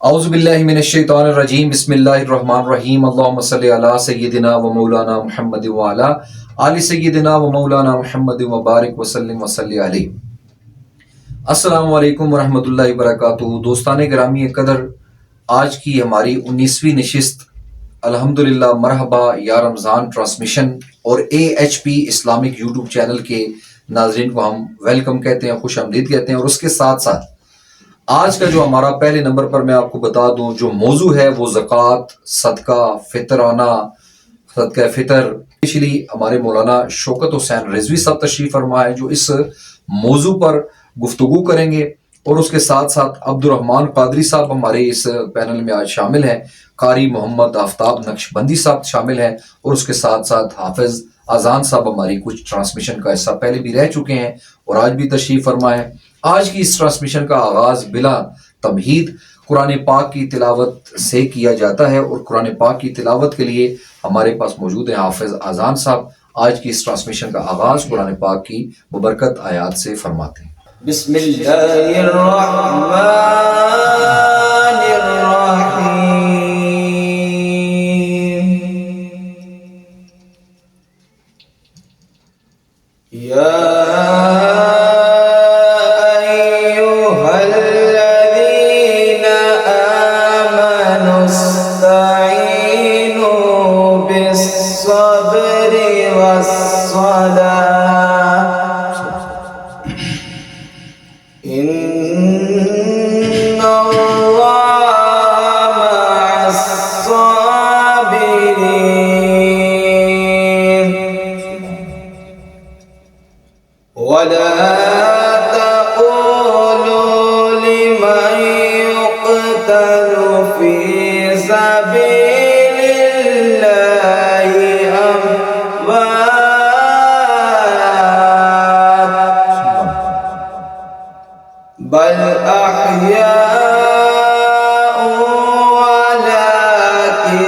اعوذ باللہ من الشیطان الرجیم بسم اللہ الرحمن الرحیم اللہم صلی علی سیدنا و مولانا محمد و علی آل سیدنا و مولانا محمد و بارک وسلم وصلی علیہ۔ السلام علیکم ورحمۃ اللہ وبرکاتہ۔ دوستان گرامی قدر، آج کی ہماری 19ویں نشست الحمدللہ مرحبا یا رمضان ٹرانسمیشن اور AHP اسلامک یوٹیوب چینل کے ناظرین کو ہم ویلکم کہتے ہیں، خوش آمدید کہتے ہیں۔ اور اس کے ساتھ ساتھ آج کا جو ہمارا پہلے نمبر پر میں آپ کو بتا دوں جو موضوع ہے وہ زکوٰۃ، صدقہ فطرانہ، صدقہ فطر۔ پچھلی ہمارے مولانا شوکت حسین رضوی صاحب تشریف فرما ہے جو اس موضوع پر گفتگو کریں گے، اور اس کے ساتھ ساتھ عبدالرحمن قادری صاحب ہمارے اس پینل میں آج شامل ہیں، قاری محمد آفتاب نقشبندی صاحب شامل ہیں، اور اس کے ساتھ ساتھ حافظ اذان صاحب ہماری کچھ ٹرانسمیشن کا حصہ پہلے بھی رہ چکے ہیں اور آج بھی تشریف فرما ہے۔ آج کی اس ٹرانسمیشن کا آغاز بلا تمہید قرآن پاک کی تلاوت سے کیا جاتا ہے، اور قرآن پاک کی تلاوت کے لیے ہمارے پاس موجود ہیں حافظ اذان صاحب۔ آج کی اس ٹرانسمیشن کا آغاز قرآن پاک کی مبرکت آیات سے فرماتے ہیں۔ بسم اللہ الرحمن الرحیم۔ یا بل احیاء ولکن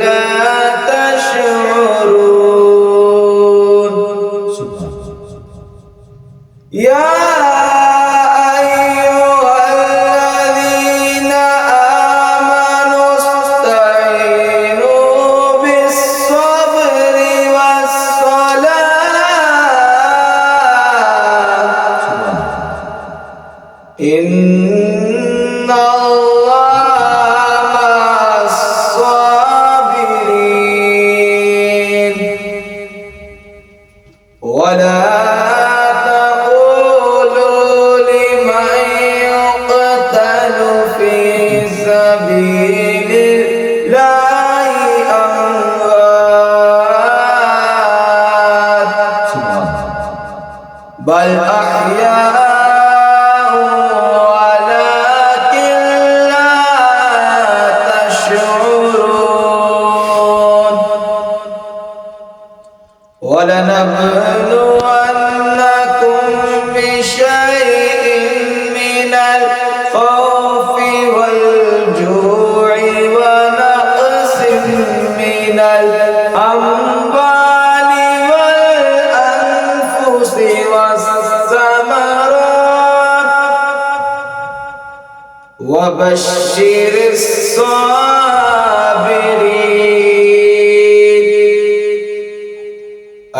لا تشعرون۔ یا ان اللہ مع الصابرین ولا تقولوا لمن يقتل في سبيل الله أموات بل أحياء وَلَنَبْلُوَنَّكُمْ بِشَيْءٍ مِّنَ الْخَوْفِ وَالْجُوعِ وَنَقْصٍ مِّنَ الْأَمْوَالِ وَالْأَنفُسِ وَالثَّمَرَاتِ وَبَشِّرِ الصَّابِرِينَ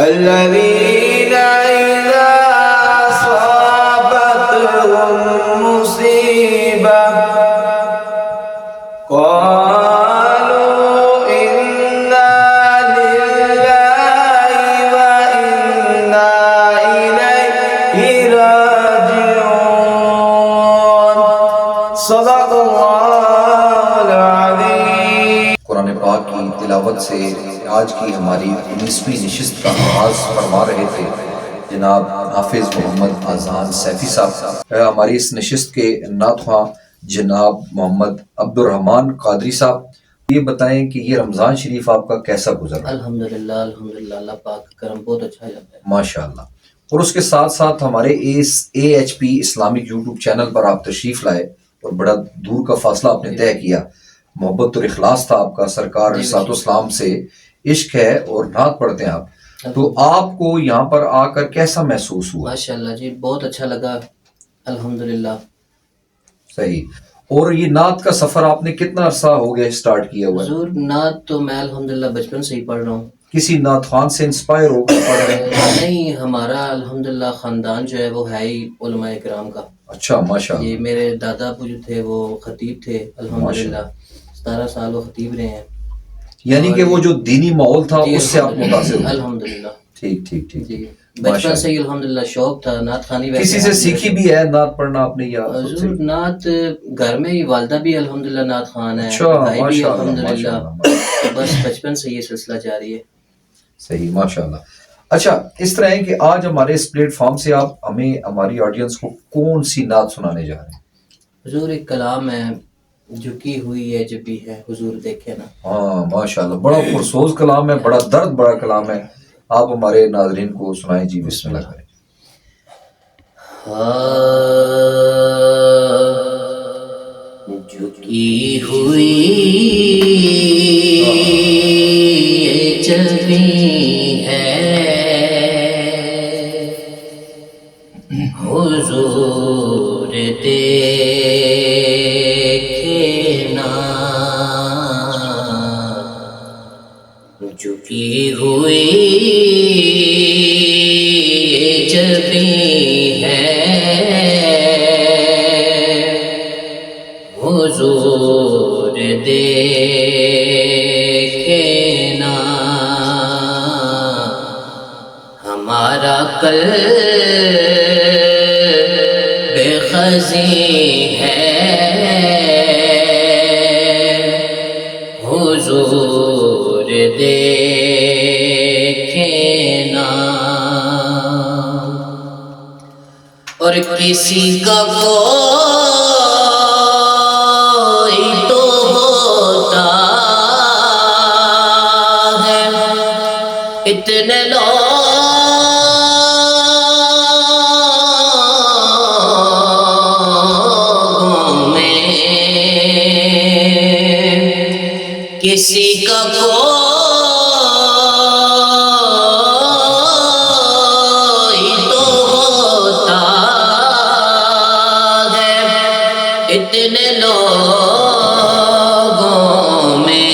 الذين إذا أصابتهم مصيبة قالوا إنا لله وإنا إليه راجعون۔ صدق اللہ العظیم۔ قرآن پاک کی تلاوت سے آج کی ہماری 19ویں نشست کا آغاز فرما رہے تھے جناب حافظ محمد اذان سیفی صاحب۔ ہماری اس نشست کے نعت خواں جناب محمد عبدالرحمن قادری صاحب، یہ بتائیں کہ یہ رمضان شریف آپ کا کیسا گزرا؟ الحمدللہ اللہ پاک کا کرم بہت اچھا جاتا ہے ماشاءاللہ۔ اور اس کے ساتھ ساتھ ہمارے اس AHP اسلامک یوٹیوب چینل پر آپ تشریف لائے اور بڑا دور کا فاصلہ آپ نے طے کیا۔ محبت اور اخلاص تھا آپ کا، سرکار علیہ الصلوۃ والسلام سے عشق ہے اور نعت پڑھتے ہیں آپ، تو آپ کو یہاں پر آ کر کیسا محسوس ہوا؟ ماشاءاللہ جی بہت اچھا لگا الحمدللہ۔ صحیح۔ اور یہ نعت کا سفر آپ نے کتنا عرصہ ہو گیا اسٹارٹ کیا ہوا ہے؟ حضور نعت تو میں الحمدللہ بچپن سے ہی پڑھ رہا ہوں. کسی نعت خوان سے انسپائر ہو کر پڑھ رہے ہیں؟ نہیں، ہمارا الحمدللہ خاندان جو ہے وہ ہے ہی علماء کرام کا. اچھا ماشاء اللہ. یہ میرے دادا ابو جو تھے وہ خطیب تھے الحمدللہ، 17 سال وہ خطیب رہے ہیں. یعنی کہ وہ جو دینی ماحول تھا جی، اس سے آپ متاثر ہوئے؟ الحمدللہ. ٹھیک ٹھیک ٹھیک. جی بچپن سے ہی الحمدللہ شوق تھا نعت خوانی. کسی سے سیکھی بھی ہے نعت پڑھنا آپ نے یا خود سے؟ حضور نعت گھر میں ہی والدہ بھی الحمدللہ نعت خوان ہے، اچھا بھائی بھی ماشاء اللہ الحمدللہ. ماشاء اللہ. بس بچپن سے یہ سلسلہ جاری ہے. صحیح ماشاء اللہ. اچھا اس طرح ہے کہ آج ہمارے اس پلیٹ فارم سے آپ ہمیں ہماری آڈینس کو کون سی نعت سنانے جا رہے ہیں؟ حضور ایک کلام ہے، جھکی ہوئی ہے جب بھی ہے حضور دیکھے نا. ہاں ماشاء اللہ، بڑا پرسوز کلام ہے، بڑا درد بڑا کلام ہے. آپ ہمارے ناظرین کو سنائیں جی، بسم اللہ کریں. جھکی ہوئی جب بھی ہے حضور دیکھے نا، جھکی ہوئی جب بھی ہے حضور دیکھے نا، ہمارا قلب خزیں ہے حضور دیکھے نا. اور کسی کا کوئی تو ہوتا ہے، اتنے لوگوں میں کسی کا کوئی تو ہوتا ہے، اتنے لوگوں میں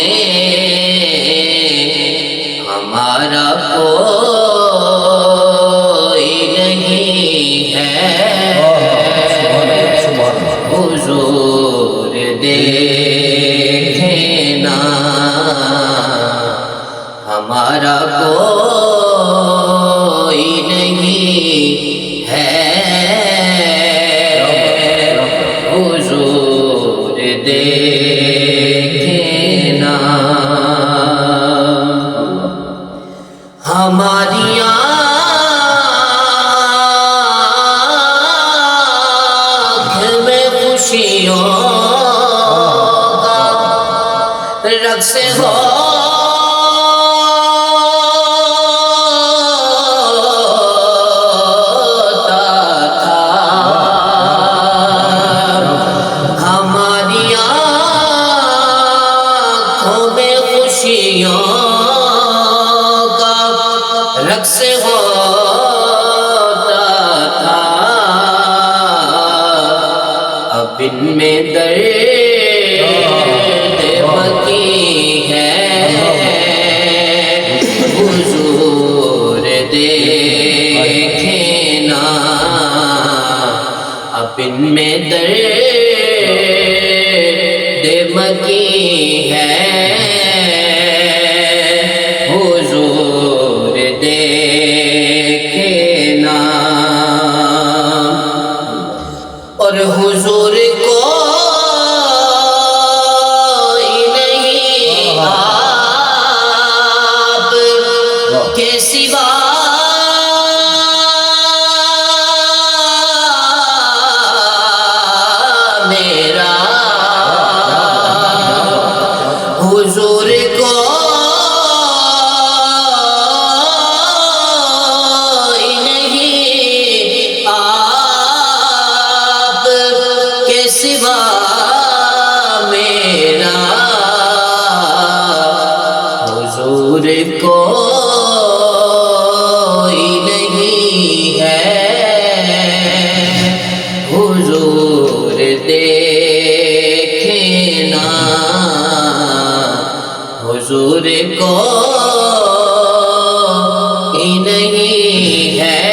ہمارا کوئی نہیں ہے حضور دیکھے نا، ہمارا کوئی نہیں ہے حضور دیکھے نا. ہماری آنکھ میں خوشیوں کا رقص ہوتا تھا، ہماری آنکھوں میں خوشیوں کا رقص ہوتا تھا، اب ان میں درد بقی ہے حضور دیکھے نا، اب ان میں درد بقی ہے حضور دیکھے نا. اور حضور کوئی نہیں آپ کے سوا، میرا حضور حضور کو ہی نہیں ہے،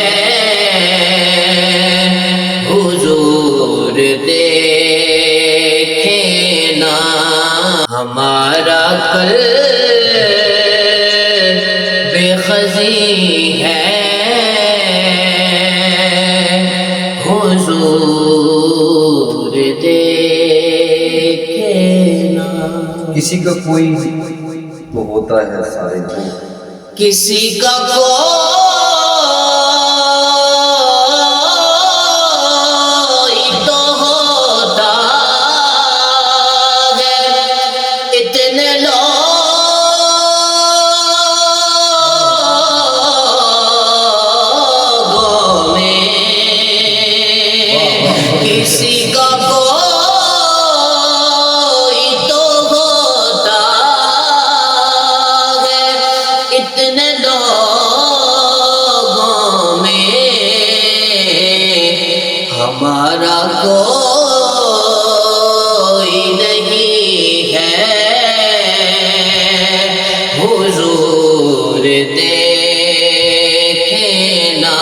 حضور دیکھیں نا ہمارا قلب خزی ہے، حضور دیکھیں نا۔ کسی کا کوئی تو ہوتا ہے سارے کو، کسی کا کوئی تو ہوتا ہے، اتنے لوگوں میں کسی کا کوئی تو ہوتا ہے، اتنے لوگوں میں ہمارا کوئی نہیں ہے، حضور دیکھیں نا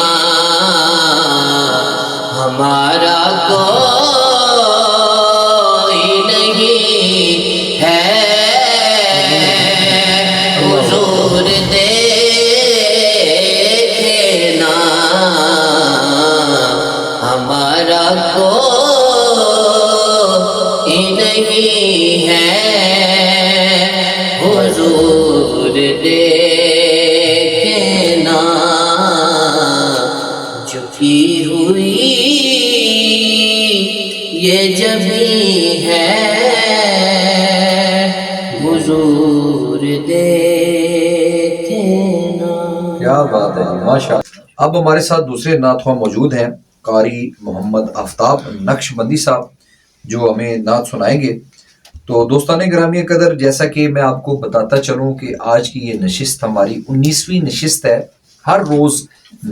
ہمارا کوئی نہیں ہے، حضور دیکھیں نا ہمارا کوئی نہیں ہے، حضور دیکھیں نا جھکی ہوئی یہ جبیں ہے، حضور دیکھیں نا۔ کیا بات ہے جی، ماشاء اللہ۔ اب ہمارے ساتھ دوسرے نعت خواہ موجود ہیں، قاری محمد آفتاب نقش بندی صاحب، جو ہمیں نعت سنائیں گے۔ تو دوستان گرامی قدر، جیسا کہ میں آپ کو بتاتا چلوں کہ آج کی یہ نشست ہماری 19ویں نشست ہے۔ ہر روز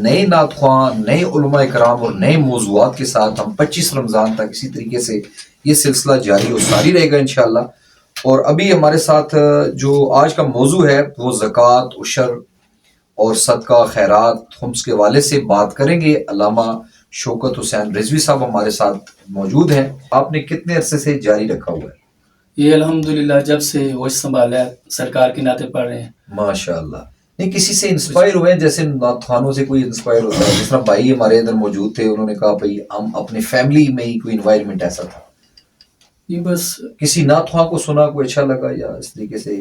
نئے نعت خواہ، نئے علماء کرام اور نئے موضوعات کے ساتھ ہم 25 رمضان تک اسی طریقے سے یہ سلسلہ جاری و ساری رہے گا انشاءاللہ۔ اور ابھی ہمارے ساتھ جو آج کا موضوع ہے وہ زکوٰۃ، عشر اور صدقہ خیرات خمس کے والے سے بات کریں گے۔ علامہ شوکت حسین رضوی صاحب ہمارے ساتھ موجود ہیں۔ آپ نے کتنے عرصے سے جاری رکھا ہوا ہے؟ یہ الحمدللہ جب سے ہوش سنبھالا ہے سرکار کی نعتیں پڑھ رہے ہیں۔ ماشاء اللہ۔ نہیں، کسی سے انسپائر ہوئے ہیں؟ جیسے نعت خوانوں سے کوئی انسپائر ہوتا ہے، جس طرح بھائی ہمارے ادھر موجود تھے، انہوں نے کہا بھائی ہم اپنے فیملی میں ہی کوئی انوائرمنٹ ایسا تھا، یہ بس کسی نعت خواہ کو سنا کوئی اچھا لگا، یا اس طریقے سے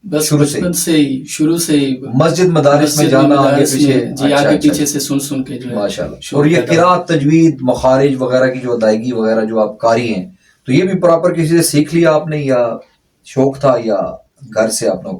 بچپن سے ہی شروع سے ہی مسجد مدارس میں جانا آگے مدارس پیچھے؟ میں، جی اچھا، آگے اچھا، پیچھے سے سن کے جو ہے ماشاءاللہ۔ شوق اور یہ پیدا ہوا۔ قراءت، تجوید، مخارج وغیرہ کی جو ادائیگی وغیرہ جو آپ قاری ہیں، تو یہ بھی پراپر کسی سے سیکھ لیا آپ نے، یا شوق تھا، یا گھر سے آپ نے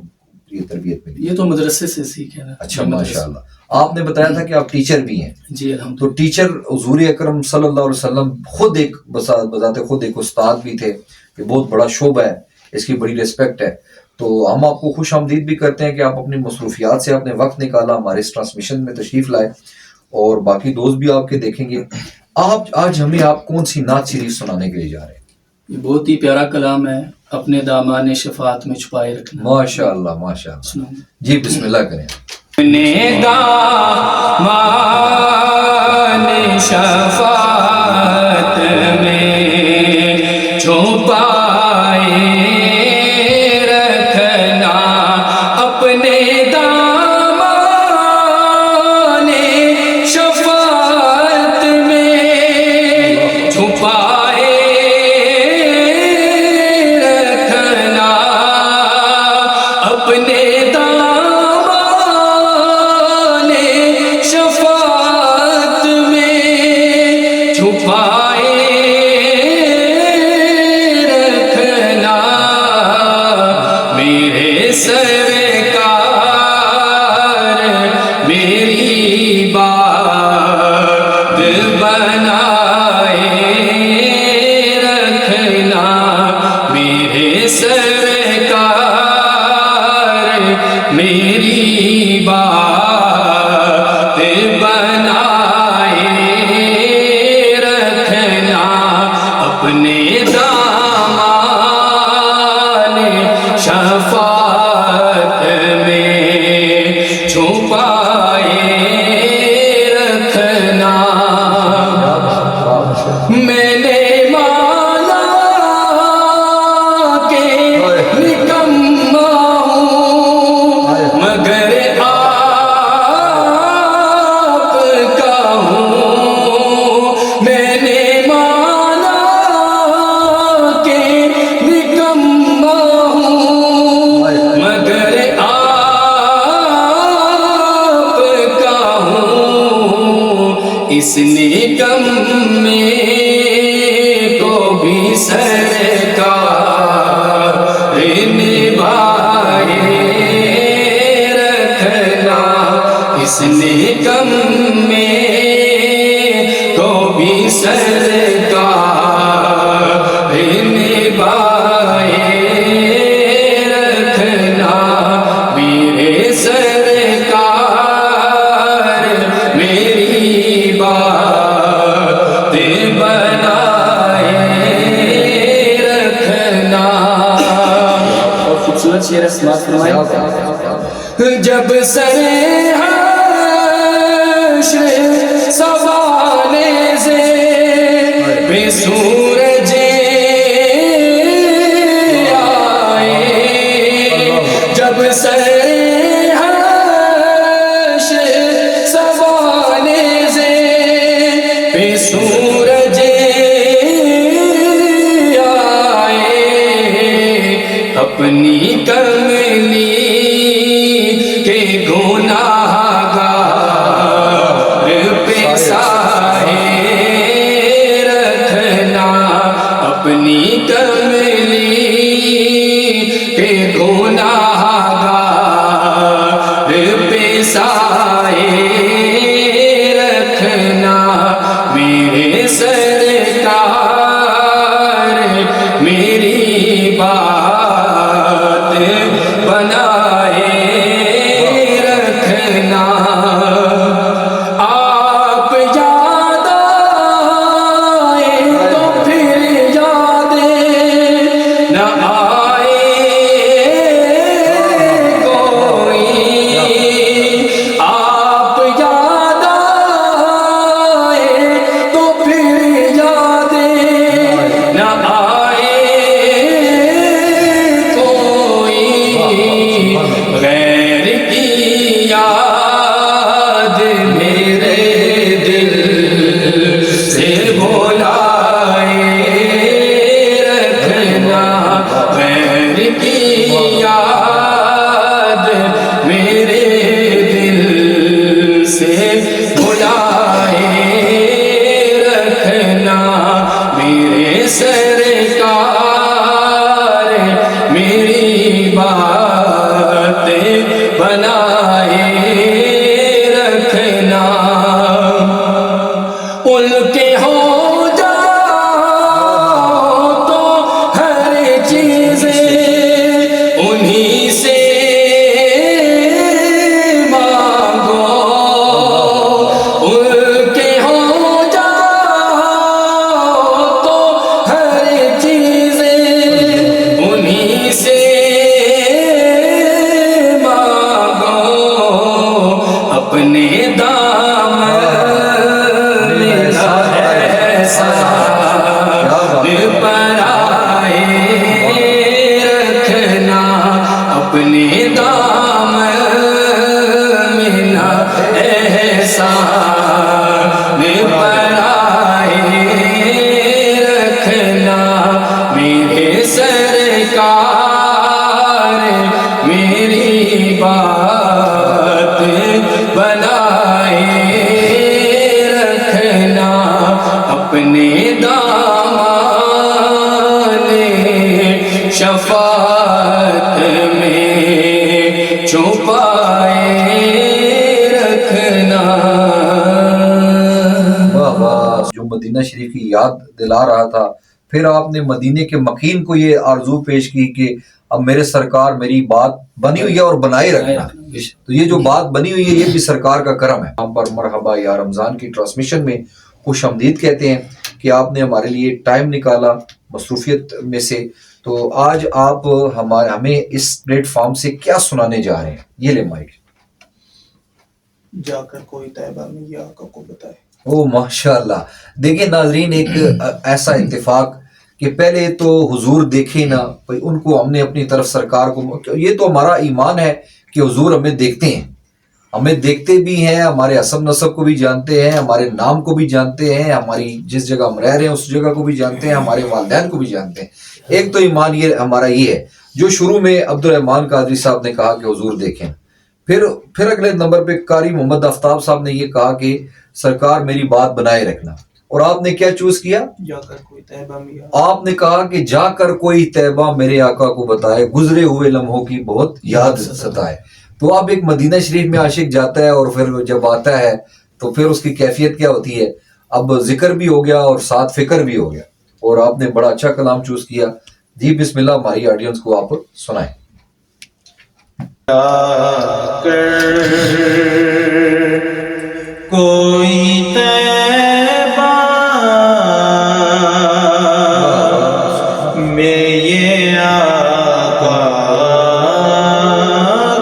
یہ تربیت ملی؟ یہ تو مدرسے سے سیکھے نا۔ اچھا، ماشاءاللہ۔ آپ نے بتایا تھا کہ آپ ٹیچر بھی ہیں، جی تو الحمدللہ۔ ٹیچر حضور اکرم صلی اللہ علیہ وسلم خود ایک بذات خود ایک استاد بھی تھے، یہ بہت بڑا شعبہ ہے، اس کی بڑی ریسپیکٹ ہے۔ تو ہم آپ کو خوش آمدید بھی کرتے ہیں کہ آپ اپنی مصروفیات سے آپ نے وقت نکالا، ہمارے اس ٹرانسمیشن میں تشریف لائے، اور باقی دوست بھی آپ کے دیکھیں گے۔ آج ہمیں آپ کون سی نعت شریف سنانے کے لیے جا رہے ہیں؟ یہ بہت ہی پیارا کلام ہے، اپنے دامان شفاعت میں چھپائے رکھنا۔ ماشاء اللہ، ماشاء اللہ۔ سناؤں۔ جی بسم اللہ کریں۔ اپنے دامان شفاعت میں چھپائے رکھنا، اپنے دامان شفاعت میں چھپائے رکھنا، اپنے دامان شفاعت میں چھپائے رکھنا، میرے سرکار میری بات بنائے رکھنا، میرے سرکار میری بات بنائے رکھنا، اپنے دامان شفاعت اس نکم میں کو بھی سرکار نبھائے رکھنا، اس نکم میں کو بھی سرکار نبھائے رکھنا، میرے سرکار میری بات بنائے رکھنا۔ اور خوبصورت شعر سماعت فرمائیں۔ جب سر حشر سوالے زیر پہ سورج آئے، جب سر حشر سوالے زیر پہ سورج آئے، اپنی کملی کے گناہگار پہ سائے رکھنا، اپنی کملی کے گناہگار پہ سائے رکھنا، میرے سرکار میری بات بنائے رکھنا۔ آپ یاد آئے تو پھر یادیں نہ آئے کوئی، آپ یاد آئے تو پھر یادیں نہ آئے کوئی، غیر کی یاد میرے دل سے بھلائے رکھنا، غیر کی یاد میرے دل سے بھلائے رکھنا، میرے سرکار میری بات بنائے رکھنا۔ ان کے ہو جاؤ تو ہر چیزیں انہی سے مانگو، ان کے ہو جاؤ تو ہر چیزیں انہی سے مانگو، اپنے دامن میں ایسا پر آئے رکھنا، اپنے دامن میں نہ احسان پر آئے رکھنا، میرے سرکار میری بات بنائے رکھنا، اپنے دامان شفاعت میں چھپائے رکھنا۔ واہ واہ، جو مدینہ شریف کی یاد دلا رہا تھا، پھر آپ نے مدینے کے مکین کو یہ آرزو پیش کی کہ اب میرے سرکار میری بات بنی ہوئی ہے اور بنائے رکھنا، تو یہ جو بات بنی ہوئی ہے یہ بھی سرکار کا کرم ہے۔ ہم پر مرحبا یا رمضان کی ٹرانسمیشن میں خوش آمدید کہتے ہیں کہ آپ نے ہمارے لیے ٹائم نکالا مصروفیت میں سے، تو آج آپ ہمیں اس پلیٹ فارم سے کیا سنانے جا رہے ہیں؟ یہ لے مائک۔ جا کر کوئی طیبہ میں یہ آقا کو بتائے۔ او ماشاء اللہ، دیکھیں ناظرین، ایک ایسا اتفاق کہ پہلے تو حضور دیکھے نا، ان کو ہم نے اپنی طرف سرکار کو، یہ تو ہمارا ایمان ہے کہ حضور ہمیں دیکھتے ہیں، ہمیں دیکھتے بھی ہیں، ہمارے حسب نسب کو بھی جانتے ہیں، ہمارے نام کو بھی جانتے ہیں، ہماری جس جگہ ہم رہ رہے ہیں اس جگہ کو بھی جانتے ہیں، ہمارے والدین کو بھی جانتے ہیں۔ ایک تو ایمان یہ ہمارا یہ ہے جو شروع میں عبدالرحمان قادری صاحب نے کہا کہ حضور دیکھیں، پھر اگلے نمبر پہ قاری محمد آفتاب صاحب نے یہ کہا کہ سرکار میری بات بنائے رکھنا. اور آپ نے کیا چوز کیا؟ جا کر کوئی طیبہ میں یاد آپ نے کہا کہ جا کر کوئی طیبہ میرے آقا کو بتائے، گزرے ہوئے لمحوں کی بہت یاد ستائے. تو اب ایک مدینہ شریف میں عاشق جاتا ہے اور پھر جب آتا ہے تو پھر اس کی کیفیت کیا ہوتی ہے؟ اب ذکر بھی ہو گیا اور ساتھ فکر بھی ہو گیا. اور آپ نے بڑا اچھا کلام چوز کیا. جی بسم اللہ، ہماری آڈینس کو آپ سنائیں. کوئی طیبہ میں یہ آقا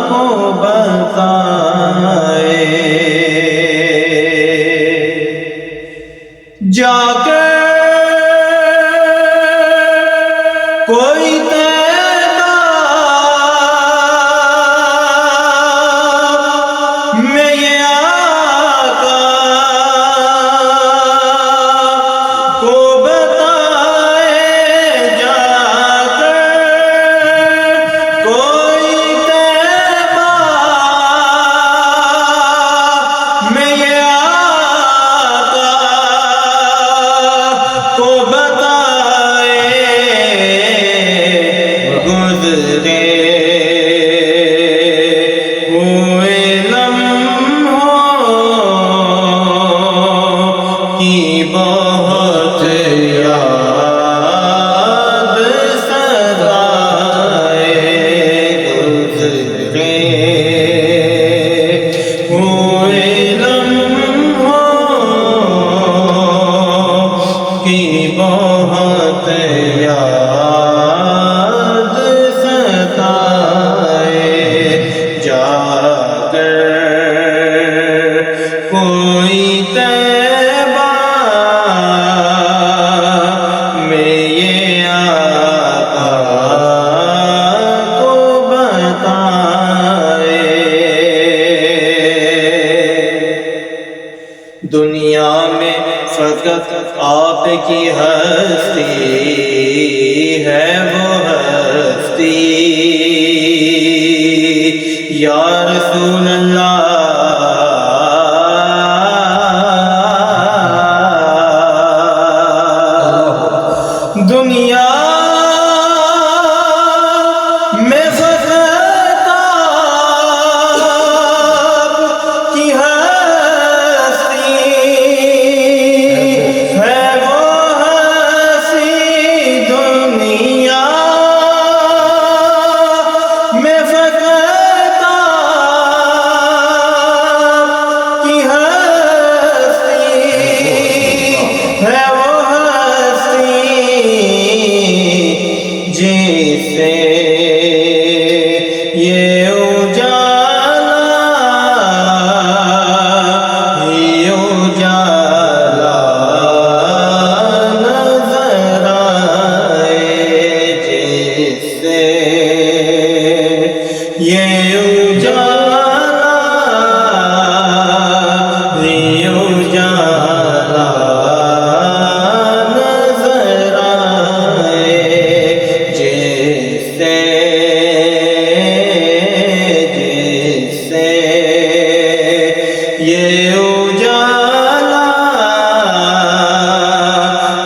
کو بتائے، جا کر کوئی طیبہ میں یہ آقا کو بتائے، جا کر کوئی طیبہ میں یہ آقا کو بتائے، گزرے ہوئے لمحوں کی بہت یاد ستائے، گزرے ہوئے لمحوں کی بہت یاد ستائے، جا کر کوئی طیبہ میں یہ آقا کو بتائے. دنیا میں فقط آپ کی ہستی ہے، وہ ہستی یا رسول اللہ. دنیا میں فقط آپ کی ہستی ہے، وہ ہستی. دنیا میں فقط آپ کی ہستی ہے، وہ ہستی جسے یہ اجالا ہی اجالا نظر آئے، جسے یہ اجالا ہی اجالا نظر آئے، جسے یہ اجالا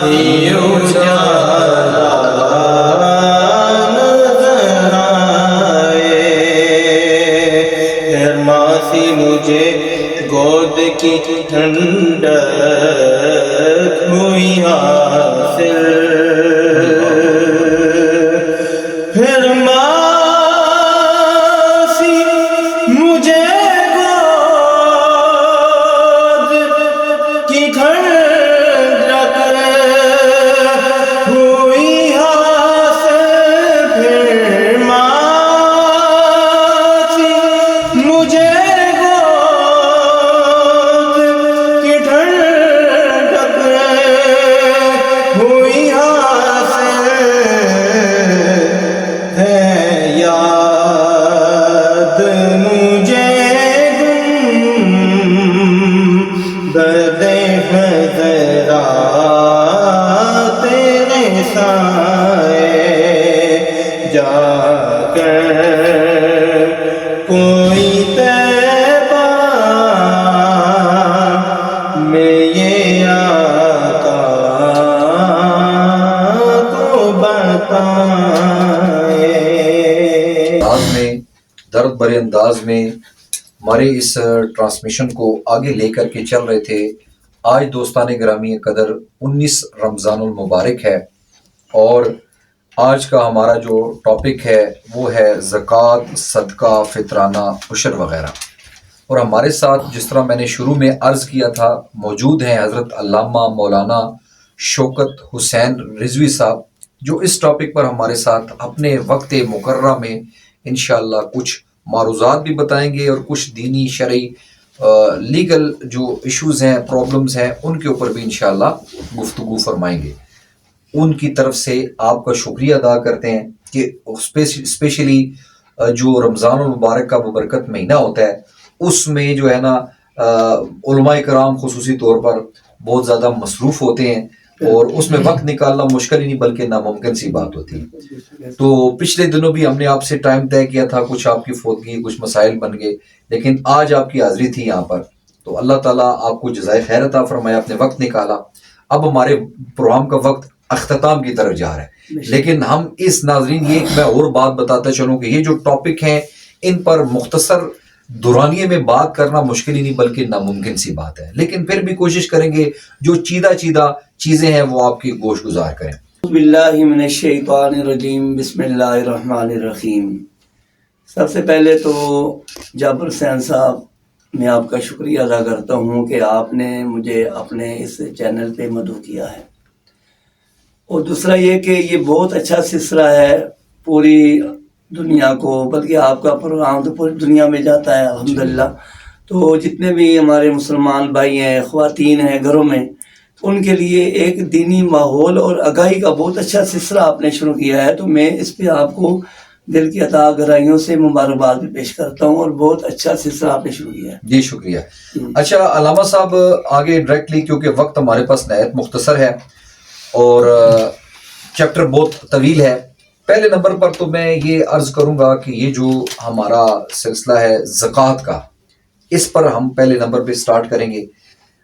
ہی اجالا نظر آئے. ماسی مجھے گود کی ٹھنڈک ہوئی حاصل، پھر ماسی مجھے گود کی ٹھنڈک ہوئی حاصل، پھر ماسی مجھے گود کی ٹھنڈک ہوئی حاصل ہے، یاد مجھے گنبد خضرا تیرے سائے، جا کر کوئی طیبہ درد بھرے انداز میں ہمارے اس ٹرانسمیشن کو آگے لے کر کے چل رہے تھے. آج دوستان گرامی قدر 19 رمضان المبارک ہے، اور آج کا ہمارا جو ٹاپک ہے وہ ہے زکوٰۃ، صدقہ، فطرانہ، عشر وغیرہ. اور ہمارے ساتھ جس طرح میں نے شروع میں عرض کیا تھا موجود ہیں حضرت علامہ مولانا شوکت حسین رضوی صاحب، جو اس ٹاپک پر ہمارے ساتھ اپنے وقت مقررہ میں انشاءاللہ کچھ معروضات بھی بتائیں گے، اور کچھ دینی شرعی لیگل جو ایشوز ہیں، پرابلمز ہیں، ان کے اوپر بھی انشاءاللہ گفتگو فرمائیں گے. ان کی طرف سے آپ کا شکریہ ادا کرتے ہیں کہ اسپیشلی جو رمضان المبارک کا ببرکت مہینہ ہوتا ہے اس میں جو ہے نا علماء کرام خصوصی طور پر بہت زیادہ مصروف ہوتے ہیں، اور اس میں وقت نکالنا مشکل ہی نہیں بلکہ ناممکن سی بات ہوتی ہے. تو پچھلے دنوں بھی ہم نے آپ سے ٹائم طے کیا تھا، کچھ آپ کی فوتگی، کچھ مسائل بن گئے، لیکن آج آپ کی حاضری تھی یہاں پر، تو اللہ تعالیٰ آپ کو جزائے خیر عطا فرمایا، اپنے وقت نکالا. اب ہمارے پروگرام کا وقت اختتام کی طرف جا رہا ہے، لیکن ہم اس ناظرین یہ میں اور بات بتاتا چلوں کہ یہ جو ٹاپک ہیں ان پر مختصر دورانیے میں بات کرنا مشکل ہی نہیں بلکہ ناممکن سی بات ہے، لیکن پھر بھی کوشش کریں گے جو چیدہ چیزیں ہیں وہ آپ کی گوش گزار کریں. باللہ من الشیطان الرجیم، بسم اللہ الرحمن الرحیم. سب سے پہلے تو جابر حسین صاحب، میں آپ کا شکریہ ادا کرتا ہوں کہ آپ نے مجھے اپنے اس چینل پہ مدعو کیا ہے. اور دوسرا یہ کہ یہ بہت اچھا سلسلہ ہے پوری دنیا کو، بلکہ آپ کا پروگرام تو پوری دنیا میں جاتا ہے الحمدللہ. تو جتنے بھی ہمارے مسلمان بھائی ہیں، خواتین ہیں گھروں میں، ان کے لیے ایک دینی ماحول اور آگاہی کا بہت اچھا سلسلہ آپ نے شروع کیا ہے. تو میں اس پہ آپ کو دل کی عطا گہرائیوں سے مبارکباد بھی پیش کرتا ہوں، اور بہت اچھا سلسلہ آپ نے شروع کیا ہے. جی شکریہ. اچھا علامہ صاحب آگے ڈائریکٹلی، کیونکہ وقت ہمارے پاس نہایت مختصر ہے اور چیپٹر بہت طویل ہے. پہلے نمبر پر تو میں یہ عرض کروں گا کہ یہ جو ہمارا سلسلہ ہے زکوٰۃ کا، اس پر ہم پہلے نمبر پہ سٹارٹ کریں گے.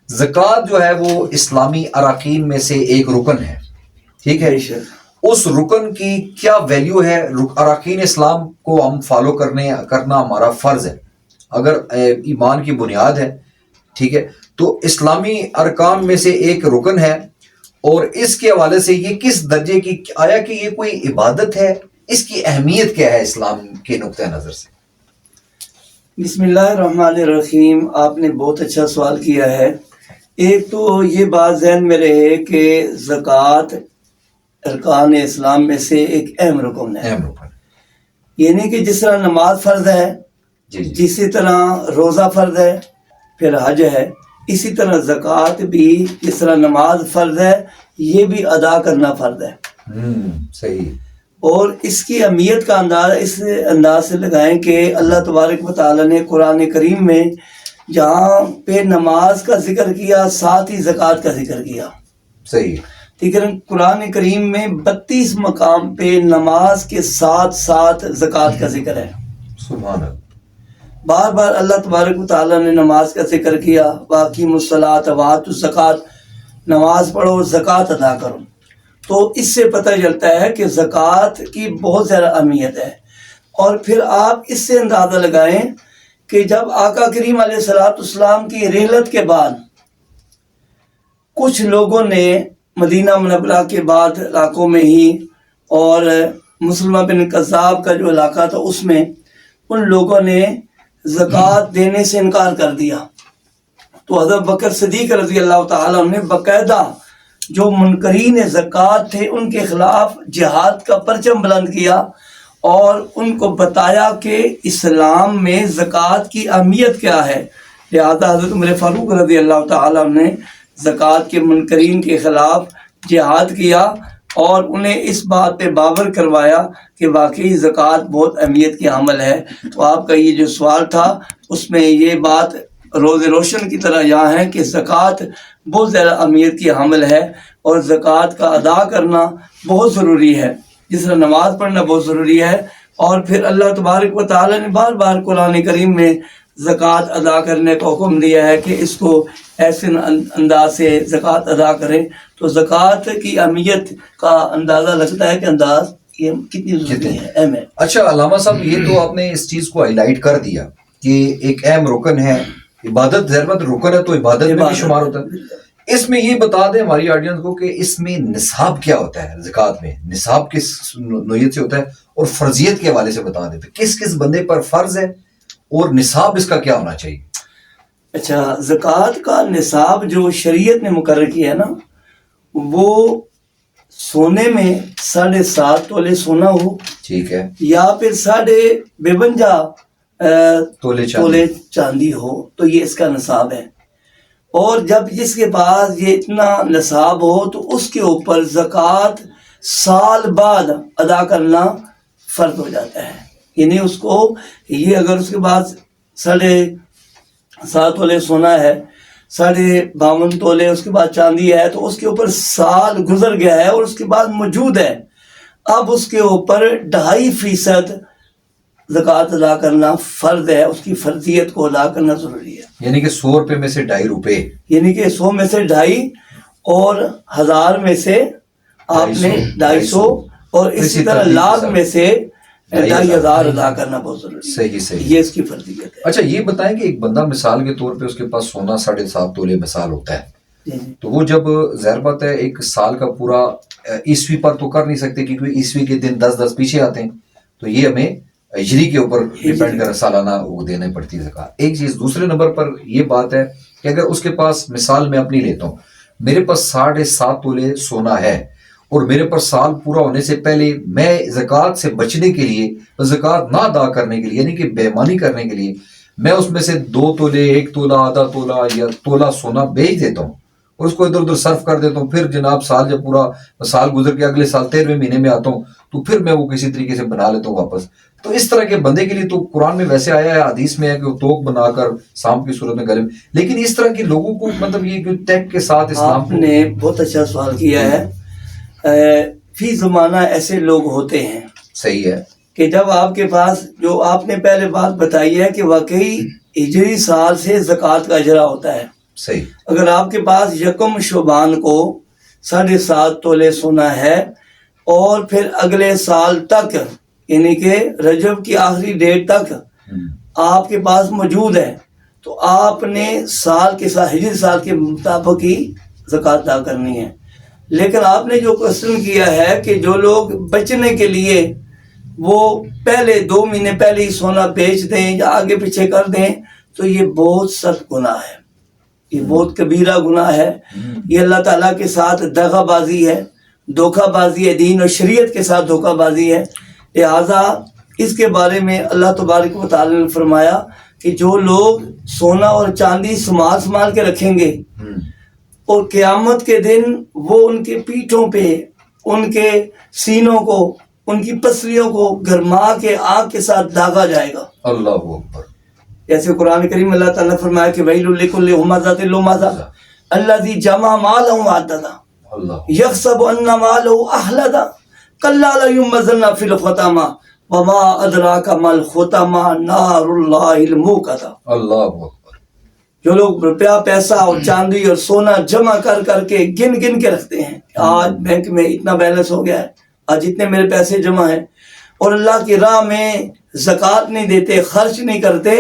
زکوٰۃ جو ہے وہ اسلامی اراکین میں سے ایک رکن ہے، ٹھیک ہے. اس رکن کی کیا ویلیو ہے؟ اراکین اسلام کو ہم فالو کرنا ہمارا فرض ہے، اگر ایمان کی بنیاد ہے، ٹھیک ہے. تو اسلامی ارکان میں سے ایک رکن ہے، اور اس کے حوالے سے یہ کس درجے کی، آیا کہ یہ کوئی عبادت ہے؟ اس کی اہمیت کیا ہے اسلام کے نقطہ نظر سے؟ بسم اللہ الرحمن الرحیم. آپ نے بہت اچھا سوال کیا ہے. ایک تو یہ بات ذہن میں رہے کہ زکوٰۃ ارکان اسلام میں سے ایک اہم رکن ہے. یعنی کہ جس طرح نماز فرض ہے، اسی طرح روزہ فرض ہے، پھر حج ہے، اسی طرح زکوٰۃ بھی جس طرح نماز فرض ہے یہ بھی ادا کرنا فرض ہے. صحیح. اور اس کی اہمیت کا اندازہ اس انداز سے لگائیں کہ اللہ تبارک و تعالیٰ نے قرآن کریم میں جہاں پہ نماز کا ذکر کیا ساتھ ہی زکوٰۃ کا ذکر کیا. صحیح. ٹھیک ہے. قرآن کریم میں 32 مقام پہ نماز کے ساتھ ساتھ زکوٰۃ کا ذکر ہے. سبحان اللہ. بار بار اللہ تبارک و تعالیٰ نے نماز کا ذکر کیا، وَأَقِیمُوا الصَّلَاةَ وَآتُوا الزَّکَاةَ، نماز پڑھو زکوٰۃ ادا کرو. تو اس سے پتہ چلتا ہے کہ زکوٰۃ کی بہت زیادہ اہمیت ہے. اور پھر آپ اس سے اندازہ لگائیں کہ جب آقا کریم علیہ السلام کی رحلت کے بعد کچھ لوگوں نے مدینہ منورہ کے بعد علاقوں میں ہی، اور مسلمہ بن کذاب کا جو علاقہ تھا اس میں، ان لوگوں نے زکوٰۃ دینے سے انکار کر دیا. تو حضرت بکر صدیق رضی اللہ تعالیٰ نے باقاعدہ جو منکرین زکوٰۃ تھے ان کے خلاف جہاد کا پرچم بلند کیا، اور ان کو بتایا کہ اسلام میں زکوٰۃ کی اہمیت کیا ہے. لہذا حضرت عمر فاروق رضی اللہ تعالیٰ نے زکوٰۃ کے منکرین کے خلاف جہاد کیا، اور انہیں اس بات پہ باور کروایا کہ واقعی زکوٰۃ بہت اہمیت کی عمل ہے. تو آپ کا یہ جو سوال تھا اس میں یہ بات روز روشن کی طرح یہاں ہے کہ زکوٰۃ بہت زیادہ اہمیت کی عمل ہے، اور زکوٰۃ کا ادا کرنا بہت ضروری ہے، جس طرح نماز پڑھنا بہت ضروری ہے. اور پھر اللہ تبارک و تعالیٰ نے بار بار قرآن کریم میں زکوٰۃ ادا کرنے کا حکم دیا ہے کہ اس کو ایسے انداز سے زکوٰۃ ادا کریں. تو زکوٰۃ کی اہمیت کا اندازہ لگتا ہے کہ انداز یہ کتنی ضروری ہے، اہم ہے. اچھا علامہ صاحب، یہ تو آپ نے اس چیز کو ہائی لائٹ کر دیا کہ ایک اہم رکن ہے عبادت. ضرورت رکن ہے تو عبادت میں بھی شمار ہوتا ہے. اس میں یہ بتا دیں ہماری آڈینس کو کہ اس میں نصاب کیا ہوتا ہے، زکوٰۃ میں نصاب کس نوعیت سے ہوتا ہے، اور فرضیت کے حوالے سے بتا دیں کس کس بندے پر فرض ہے اور نصاب اس کا کیا ہونا چاہیے. اچھا، زکوٰۃ کا نصاب جو شریعت نے مقرر کیا ہے نا، وہ سونے میں 7.5 تولے سونا ہو، ٹھیک ہے، یا پھر 52 تولے چاندی ہو، تو یہ اس کا نصاب ہے. اور جب جس کے پاس یہ اتنا نصاب ہو تو اس کے اوپر زکوٰۃ سال بعد ادا کرنا فرض ہو جاتا ہے. یعنی اس کو یہ اگر اس کے پاس 7.5 تولے سونا ہے، 52 تولے اس کے بعد چاندی ہے، تو اس کے اوپر سال گزر گیا ہے اور اس کے بعد موجود ہے، اب اس کے اوپر 2.5% زکوٰۃ ادا کرنا فرض ہے. اس کی فرضیت کو ادا کرنا ضروری ہے. یعنی کہ 100 روپے میں سے 2.5 روپے، یعنی کہ 100 میں سے 2.5 اور 1000 میں سے آپ نے 250 اور اسی طرح لاکھ میں سے 2,500 ادا کرنا بہت ضروری ہے. صحیح. یہ اس کی فرضیت ہے. اچھا یہ بتائیں کہ ایک بندہ مثال کے طور پہ اس کے پاس سونا 7.5 تولے مثال ہوتا ہے، جی. تو وہ جب ظاہر بات ہے ایک سال کا پورا عیسوی پر تو کر نہیں سکتے کیونکہ عیسوی کے دن 10 پیچھے آتے ہیں، تو یہ ہمیں ہجری کے اوپر ڈیپینڈ کر سالانہ وہ دینے پڑتی ہے زکوٰۃ. ایک چیز دوسرے نمبر پر یہ بات ہے کہ اگر اس کے پاس مثال میں اپنی لیتا ہوں، میرے پاس 7.5 تولے سونا ہے اور میرے پر سال پورا ہونے سے پہلے میں زکوٰۃ سے بچنے کے لیے، زکوٰۃ نہ ادا کرنے کے لیے، یعنی کہ بے ایمانی کرنے کے لیے میں اس میں سے 2 تولے، 1 تولہ، آدھا تولہ یا تولہ سونا بیچ دیتا ہوں اور اس کو ادھر ادھر صرف کر دیتا ہوں. پھر جناب سال جب پورا سال گزر کے اگلے سال 13ویں مہینے میں آتا ہوں تو پھر میں وہ کسی طریقے سے بنا لیتا ہوں واپس. تو اس طرح کے بندے کے لیے تو قرآن میں ویسے آیا ہے، حدیث میں ہے کہ وہ توق بنا کر سانپ کی صورت میں گلے میں، لیکن اس طرح کے لوگوں کو مطلب یہ کہ ٹیک کے ساتھ اسلام آپ نے بہت اچھا سوال کیا ہے. فی زمانہ ایسے لوگ ہوتے ہیں، صحیح ہے، کہ جب آپ کے پاس جو آپ نے پہلے بات بتائی ہے کہ واقعی ہجری سال سے زکوٰۃ کا اجرا ہوتا ہے. صحیح. اگر آپ کے پاس 1 شعبان کو 7.5 تولے سونا ہے اور پھر اگلے سال تک یعنی کہ رجب کی آخری ڈیٹ تک آپ کے پاس موجود ہے، تو آپ نے سال کے ساتھ ہجری سال کے مطابق ہی زکوٰۃ ادا کرنی ہے. لیکن آپ نے جو کوشچن کیا ہے کہ جو لوگ بچنے کے لیے وہ پہلے 2 مہینے پہلے ہی سونا بیچ دیں یا آگے پیچھے کر دیں، تو یہ بہت سخت گناہ ہے، یہ بہت کبیرہ گناہ ہے. یہ اللہ تعالیٰ کے ساتھ دغا بازی ہے، دھوکہ بازی ہے، دین اور شریعت کے ساتھ دھوکہ بازی ہے. لہٰذا اس کے بارے میں اللہ تبارک و تعالیٰ نے فرمایا کہ جو لوگ سونا اور چاندی سنبھال کے رکھیں گے اور قیامت کے دن وہ ان کے پیٹھوں پہ، ان کے سینوں کو، ان کی پسلیوں کو گرما کے آگ کے ساتھ داغا جائے گا. اللہ اکبر. جیسے قرآن کریم اللہ تعالیٰ نے فرمایا کہ وَيْلٌ لِكُلِّ هُمَزَةٍ لُمَزَةٍ الَّذِي جَمَعَ مَالًا وَعَدَّدَهُ يَحْسَبُ أَنَّ مَالَهُ أَخْلَدَهُ كَلَّا لَيُنبَذَنَّ فِي الْحُطَمَةِ وَمَا أَدْرَاكَ مَا الْحُطَمَةُ نَارُ اللَّهِ الْمُوقَدَةُ. اللہ اکبر. جو لوگ روپیہ پیسہ اور چاندی اور سونا جمع کر کے گن کے رکھتے ہیں، آج بینک میں اتنا بیلنس ہو گیا ہے، آج اتنے میرے پیسے جمع ہیں، اور اللہ کی راہ میں زکوٰۃ نہیں دیتے، خرچ نہیں کرتے،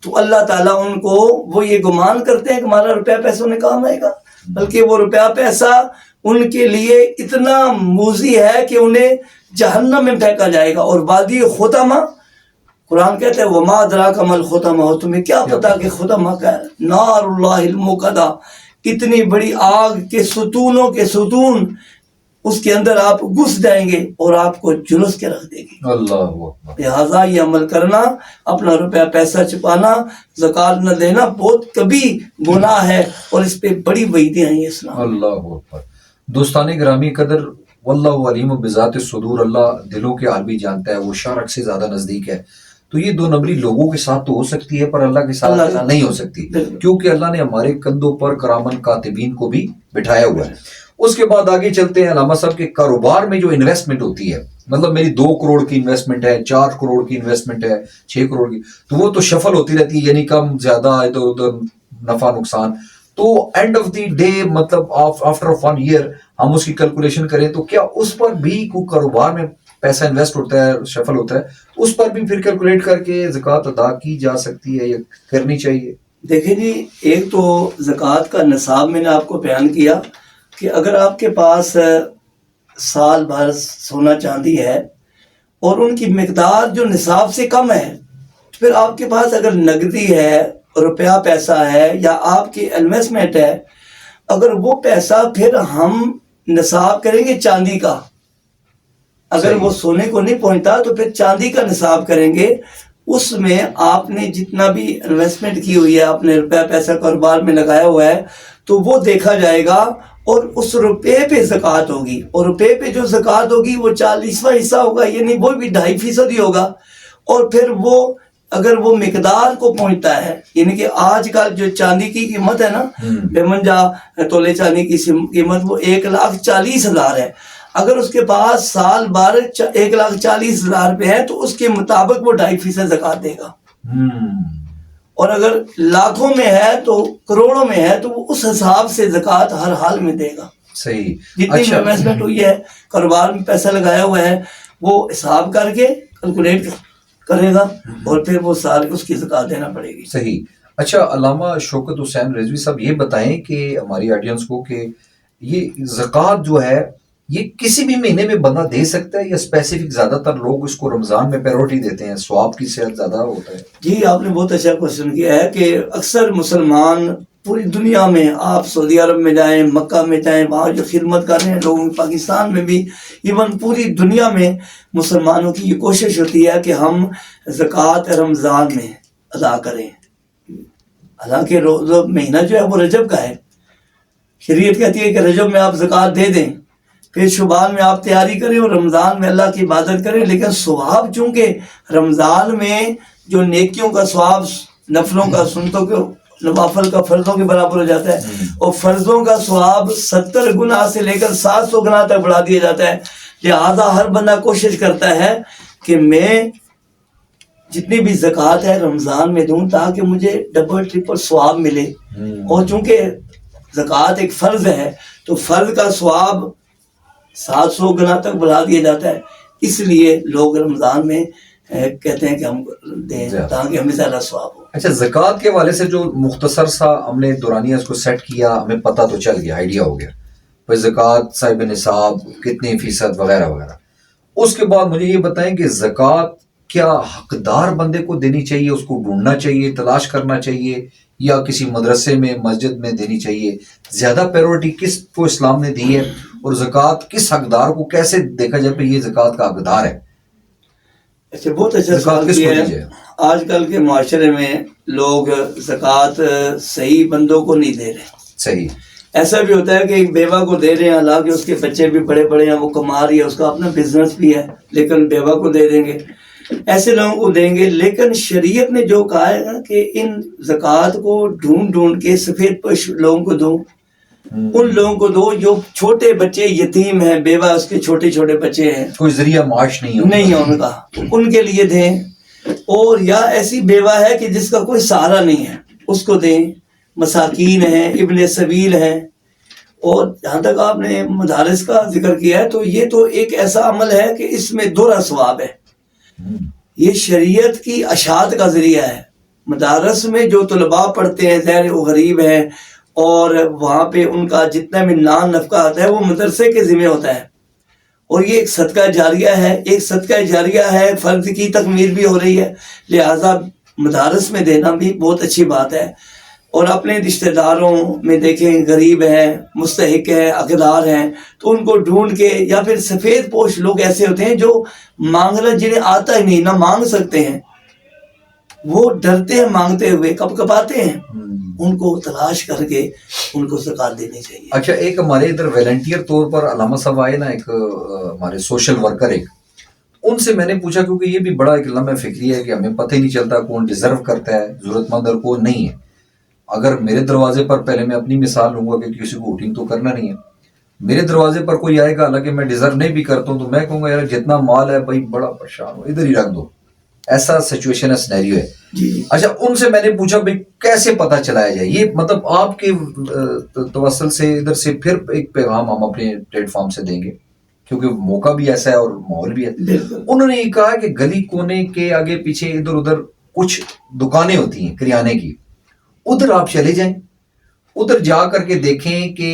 تو اللہ تعالیٰ ان کو وہ یہ گمان کرتے ہیں کہ ہمارا روپیہ پیسہ انہیں کام آئے گا، بلکہ وہ روپیہ پیسہ ان کے لیے اتنا موذی ہے کہ انہیں جہنم میں پھینکا جائے گا. اور وادی خطمہ، قرآن کہتا ہے وما ادراک ما الخطمہ، تمہیں کیا پتا کہ خطمہ کیا ہے؟ نار اللہ الموقدہ، اتنی بڑی آگ کے ستونوں کے ستون، اس کے اندر آپ گھس جائیں گے اور آپ کو جلس کے رکھ دے گی. اللہ اکبر. لہٰذا یہ عمل کرنا، اپنا روپیہ پیسہ چھپانا، زکوٰۃ نہ دینا بہت کبھی گناہ ہے اور اس پہ بڑی وعیدیں ہیں اسلام. اللہ اکبر. دوستان گرامی قدر، واللہ علیم بذات الصدور، اللہ دلوں کے حال بھی جانتا ہے، وہ شرک سے زیادہ نزدیک ہے. تو یہ 2 نمبری لوگوں کے ساتھ تو ہو سکتی ہے پر اللہ کے ساتھ نہیں ہو سکتی، کیونکہ اللہ نے ہمارے کندھوں پر کرامن کاتبین کو بھی بٹھایا ہوا ہے. اس کے بعد آگے چلتے ہیں علامہ صاحب کے کاروبار میں جو انویسٹمنٹ ہوتی ہے، مطلب میری 2 کروڑ کی انویسٹمنٹ ہے، 4 کروڑ کی انویسٹمنٹ ہے، 6 کروڑ کی، تو وہ تو شفل ہوتی رہتی ہے، یعنی کم زیادہ ادھر ادھر نفع نقصان. تو اینڈ آف دی ڈے مطلب آفٹر 1 ایئر ہم اس کی کیلکولیشن کریں تو کیا اس پر بھی کوئی کاروبار میں پیسہ انویسٹ ہوتا ہے, شفل ہوتا ہے, اس پر بھی پھر کیلکولیٹ کر کے زکوٰۃ ادا کی جا سکتی ہے یا کرنی چاہیے؟ دیکھیں جی, ایک تو زکوٰۃ کا نصاب میں نے آپ کو بیان کیا کہ اگر آپ کے پاس سال بھر سونا چاندی ہے اور ان کی مقدار جو نصاب سے کم ہے, پھر آپ کے پاس اگر نقدی ہے, روپیہ پیسہ ہے, یا آپ کی انویسٹمنٹ ہے, اگر وہ پیسہ پھر ہم نصاب کریں گے چاندی کا, اگر وہ سونے کو نہیں پہنچتا تو پھر چاندی کا نصاب کریں گے. اس میں آپ نے جتنا بھی انویسٹمنٹ کی ہوئی ہے, آپ نے روپیہ پیسہ کاروبار میں لگایا ہوا ہے, تو وہ دیکھا جائے گا اور اس روپے پہ زکوٰۃ ہوگی, اور روپے پہ جو زکوٰۃ ہوگی وہ 40واں حصہ ہوگا, یعنی وہ بھی 2.5% ہی ہوگا. اور پھر وہ اگر وہ مقدار کو پہنچتا ہے, یعنی کہ آج کل جو چاندی کی قیمت ہے نا, 52 تولے چاندی کی قیمت وہ 1,40,000 ہے. اگر اس کے پاس سال بھر 1,40,000 روپے ہے تو اس کے مطابق وہ 2.5% زکوٰۃ دے گا. اور اگر لاکھوں میں ہے تو کروڑوں میں ہے تو وہ اس حساب سے زکوٰۃ ہر حال میں دے گا. صحیح. جتنی بھی انویسٹمنٹ ہوئی ہے, کاروبار میں پیسہ لگایا ہوا ہے, وہ حساب کر کے کیلکولیٹ کرے گا اور پھر وہ سال اس کی زکوٰۃ دینا پڑے گی. صحیح. اچھا, علامہ شوکت حسین رضوی صاحب یہ بتائیں کہ ہماری آڈینس کو کہ یہ زکوٰۃ جو ہے یہ کسی بھی مہینے میں بندہ دے سکتا ہے یا اسپیسیفک زیادہ تر لوگ اس کو رمضان میں پریورٹی دیتے ہیں, ثواب کی صحت زیادہ ہوتا ہے؟ جی, آپ نے بہت اچھا کوشچن کیا ہے کہ اکثر مسلمان پوری دنیا میں, آپ سعودی عرب میں جائیں, مکہ میں جائیں, وہاں جو خدمت کر رہے ہیں لوگوں, پاکستان میں بھی, ایون پوری دنیا میں مسلمانوں کی یہ کوشش ہوتی ہے کہ ہم زکوٰۃ رمضان میں ادا کریں. حالانکہ مہینہ جو ہے وہ رجب کا ہے, شریعت کہتی ہے کہ رجب میں آپ زکوٰۃ دے دیں, پھر شعبان میں آپ تیاری کریں اور رمضان میں اللہ کی عبادت کریں. لیکن ثواب چونکہ رمضان میں جو نیکیوں کا ثواب, نفلوں کا, سنتوں کے, نوافل کا فرضوں کے برابر ہو جاتا ہے, اور فرضوں کا ثواب 70 گنا سے لے کر 700 گنا تک بڑھا دیا جاتا ہے. لہذا ہر بندہ کوشش کرتا ہے کہ میں جتنی بھی زکوٰۃ ہے رمضان میں دوں تاکہ مجھے ڈبل ٹرپل ثواب ملے. اور چونکہ زکوٰۃ ایک فرض ہے تو فرض کا ثواب 700 گنا تک بڑھا دیا جاتا ہے, اس لیے لوگ رمضان میں کہتے ہیں کہ ہم دیں تاکہ ہمیں زیادہ ثواب ہو. اچھا, زکوٰۃ کے حوالے سے جو مختصر سا ہم نے دورانیہ اس کو سیٹ کیا, ہمیں پتہ تو چل گیا, آئیڈیا ہو گیا بھائی زکوٰۃ صاحب نصاب کتنی فیصد وغیرہ وغیرہ. اس کے بعد مجھے یہ بتائیں کہ زکوٰۃ کیا حقدار بندے کو دینی چاہیے, اس کو ڈھونڈنا چاہیے, تلاش کرنا چاہیے, یا کسی مدرسے میں, مسجد میں دینی چاہیے؟ زیادہ پیورٹی کس کو اسلام نے دی ہے, اور زکوٰۃ کس حقدار کو کیسے دیکھا جائے کہ یہ زکوٰۃ کا حقدار ہے؟ اچھا, بہت اچھا سوال کیا ہے. آج کل کے معاشرے میں لوگ زکوٰۃ صحیح بندوں کو نہیں دے رہے. صحیح. ایسا بھی ہوتا ہے کہ ایک بیوہ کو دے رہے ہیں, حالانکہ اس کے بچے بھی بڑے بڑے ہیں, وہ کما رہی ہے, اس کا اپنا بزنس بھی ہے, لیکن بیوہ کو دے دیں گے, ایسے لوگوں کو دیں گے. لیکن شریعت نے جو کہا ہے نا کہ ان زکوٰۃ کو ڈھونڈ ڈھونڈ کے سفید پوش لوگوں کو دو, ان لوگوں کو دو جو چھوٹے بچے یتیم ہیں, بیوہ اس کے چھوٹے چھوٹے بچے ہیں, کوئی ذریعہ معاش نہیں ہے ان کا, ان کے لیے دیں. اور یا ایسی بیوہ ہے کہ جس کا کوئی سہارا نہیں ہے, اس کو دیں. مساکین ہیں, ابن سبیل ہیں. اور جہاں تک آپ نے مدارس کا ذکر کیا ہے تو یہ تو ایک ایسا عمل ہے کہ اس میں دوہرا ثواب ہے. یہ شریعت کی اشاعت کا ذریعہ ہے. مدارس میں جو طلباء پڑھتے ہیں ظاہر وہ غریب ہیں, اور وہاں پہ ان کا جتنا بھی نان نفقہ آتا ہے وہ مدرسے کے ذمہ ہوتا ہے. اور یہ ایک صدقہ جاریہ ہے, ایک صدقہ جاریہ ہے, فرض کی تکمیل بھی ہو رہی ہے. لہٰذا مدارس میں دینا بھی بہت اچھی بات ہے. اور اپنے رشتہ داروں میں دیکھیں غریب ہیں, مستحق ہیں, حقدار ہیں, تو ان کو ڈھونڈ کے, یا پھر سفید پوش لوگ ایسے ہوتے ہیں جو مانگنا جنہیں آتا ہی نہیں, نہ مانگ سکتے ہیں, وہ ڈرتے ہیں مانگتے ہوئے, کب کپاتے ہیں, ان کو تلاش کر کے ان کو زکوٰۃ دینی چاہیے. اچھا, ایک ہمارے ادھر والنٹیئر طور پر علامہ صاحب آئے نا, ایک ہمارے سوشل ورکر, ایک ان سے میں نے پوچھا, کیونکہ یہ بھی بڑا ایک لمحہ فکری ہے کہ ہمیں پتہ ہی نہیں چلتا کون ڈیزرو کرتا ہے ضرورت مند اور کون نہیں ہے. اگر میرے دروازے پر, پہلے میں اپنی مثال لوں گا کہ کسی کو ووٹنگ تو کرنا نہیں ہے, میرے دروازے پر کوئی آئے گا حالانکہ میں ڈیزرو نہیں بھی کرتا ہوں, تو میں کہوں گا یار جتنا مال ہے بھائی بڑا پریشان ہو, ادھر ہی رکھ دو. ایسا سچویشن ہے, سینیریو ہے. اچھا, ان سے میں نے پوچھا بھائی کیسے پتہ چلایا جائے یہ, مطلب آپ کے توسل سے ادھر سے پھر ایک پیغام ہم اپنے پلیٹ فارم سے دیں گے کیونکہ موقع بھی ایسا ہے اور ماحول بھی ہے. بالکل انہوں نے یہ کہا کہ گلی کونے کے آگے پیچھے ادھر ادھر کچھ دکانیں ہوتی ہیں کریانے کی، ادھر آپ چلے جائیں، ادھر جا کر کے دیکھیں کہ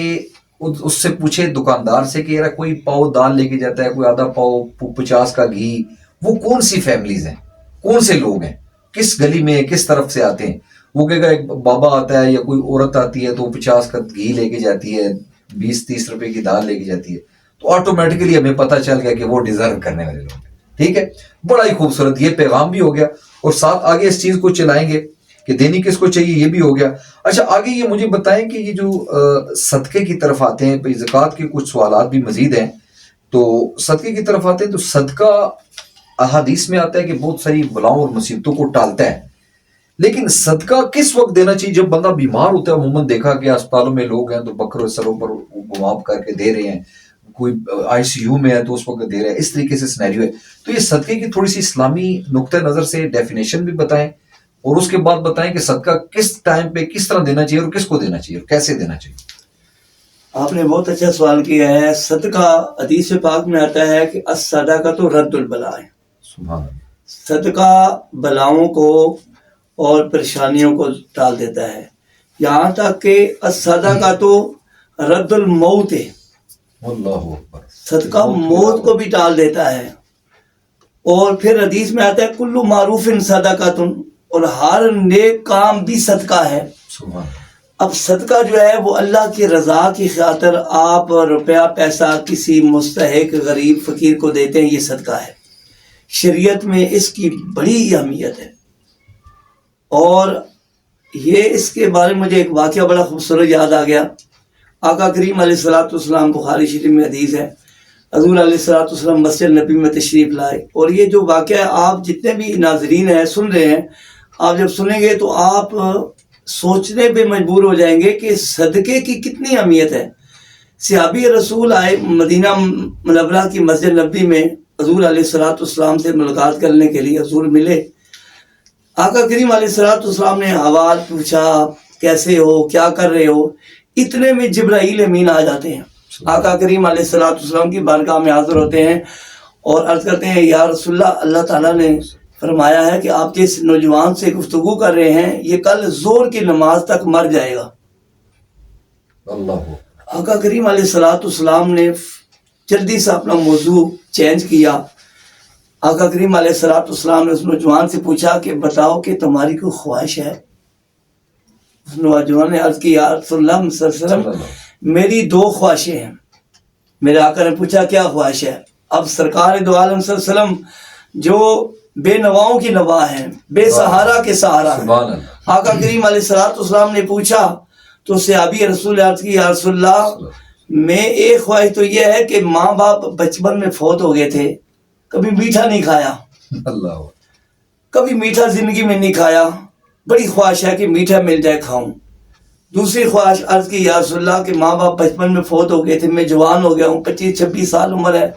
اس سے پوچھے دکاندار سے کہ یار کوئی پاؤ دال لے کے جاتا ہے، کوئی آدھا پاؤ 50 کا گھی، وہ کون سی فیملیز ہیں، کون سے لوگ ہیں، کس گلی میں کس طرف سے آتے ہیں. وہ کہے گا ایک بابا آتا ہے یا کوئی عورت آتی ہے تو وہ 50 کا گھی لے کے جاتی ہے، 20-30 روپے کی دال لے کے جاتی ہے، تو آٹومیٹکلی ہمیں پتہ چل گیا کہ وہ ڈیزرو کرنے والے لوگ ہیں. ٹھیک ہے، بڑا ہی خوبصورت یہ پیغام بھی ہو گیا، اور ساتھ آگے اس چیز کو چلائیں گے کہ دینی کس کو چاہیے، یہ بھی ہو گیا. اچھا آگے یہ مجھے بتائیں کہ یہ جو صدقے کی طرف آتے ہیں، زکوٰۃ کے کچھ سوالات بھی مزید ہیں. تو صدقے کی طرف آتے ہیں تو صدقہ احادیث میں آتا ہے کہ بہت ساری بلاؤں اور مصیبتوں کو ٹالتا ہے، لیکن صدقہ کس وقت دینا چاہیے؟ جب بندہ بیمار ہوتا ہے. عموماً دیکھا کہ اسپتالوں میں لوگ ہیں تو بکروں سروں پر گھماؤ کر کے دے رہے ہیں، کوئی ICU میں ہے تو اس وقت دے رہے ہیں، اس طریقے سے سینیریو ہے. تو یہ صدقے کی تھوڑی سی اسلامی نقطہ نظر سے ڈیفینیشن بھی بتائیں، اور اس کے بعد بتائیں کہ صدقہ کس ٹائم پہ کس طرح دینا چاہیے اور کس کو دینا چاہیے اور کیسے دینا چاہیے. آپ نے بہت اچھا سوال کیا ہے. صدقہ حدیث پاک میں آتا ہے کہ الصدقۃ رد البلاء، سبحان اللہ. صدقہ بلاؤں کو اور پریشانیوں کو ٹال دیتا ہے. یہاں تک کہ الصدقۃ رد الموت ہے، اللہ اکبر. صدقہ موت کو بھی ٹال دیتا ہے. اور پھر حدیث میں آتا ہے کل معروف صدقۃ، اور ہر نیک کام بھی صدقہ ہے. سبحان اللہ. اب صدقہ جو ہے وہ اللہ کی رضا کی خاطر آپ روپیہ پیسہ کسی مستحق غریب فقیر کو دیتے ہیں، یہ صدقہ ہے. شریعت میں اس کی بڑی اہمیت ہے. اور یہ اس کے بارے میں مجھے ایک واقعہ بڑا خوبصورت یاد آ گیا. آقا کریم علیہ الصلوۃ والسلام، بخاری شریف میں حدیث ہے، حضور علیہ الصلوۃ والسلام مسجد نبی میں تشریف لائے. اور یہ جو واقعہ آپ جتنے بھی ناظرین ہیں سن رہے ہیں، آپ جب سنیں گے تو آپ سوچنے پہ مجبور ہو جائیں گے کہ صدقے کی کتنی اہمیت ہے. صحابی رسول آئے مدینہ منورہ کی مسجد نبی میں حضور علیہ الصلوۃ والسلام سے ملاقات کرنے کے لیے. حضور ملے، آقا کریم علیہ الصلوۃ والسلام نے حوال پوچھا کیسے ہو، کیا کر رہے ہو. اتنے میں جبرائیل امین آ جاتے ہیں، آقا کریم علیہ الصلوۃ والسلام کی بارگاہ میں حاضر ہوتے ہیں اور عرض کرتے ہیں یا رسول اللہ، اللہ تعالیٰ نے فرمایا ہے کہ آپ جس نوجوان سے گفتگو کر رہے ہیں یہ کل زور کی نماز تک مر جائے گا. اللہ. آقا کریم علیہ الصلوۃ والسلام نے جلدی سے اپنا موضوع چینج کیا. آقا کریم علیہ الصلوۃ والسلام نے اس نوجوان سے پوچھا کہ بتاؤ کہ تمہاری کوئی خواہش ہے؟ اس نوجوان نے عرض کی یا رسول اللہ صلی اللہ علیہ وسلم میری 2 خواہشیں ہیں. میرے آقا نے پوچھا کیا خواہش ہے؟ اب سرکار دو عالم صلی اللہ علیہ وسلم جو بے نواؤں کی نوا ہیں، بے سہارا کے سہارا ہیں. آقا کریم علیہ الصلوۃ والسلام نے پوچھا تو صحابی رسول عرض کی یا رسول اللہ میں ایک خواہش تو یہ ہے کہ ماں باپ بچپن میں فوت ہو گئے تھے، کبھی میٹھا نہیں کھایا، اللہ. کبھی میٹھا زندگی میں نہیں کھایا، بڑی خواہش ہے کہ میٹھا مل جائے کھاؤں. دوسری خواہش عرض کی یا رسول اللہ کہ ماں باپ بچپن میں فوت ہو گئے تھے، میں جوان ہو گیا ہوں، 25-26 سال عمر ہے،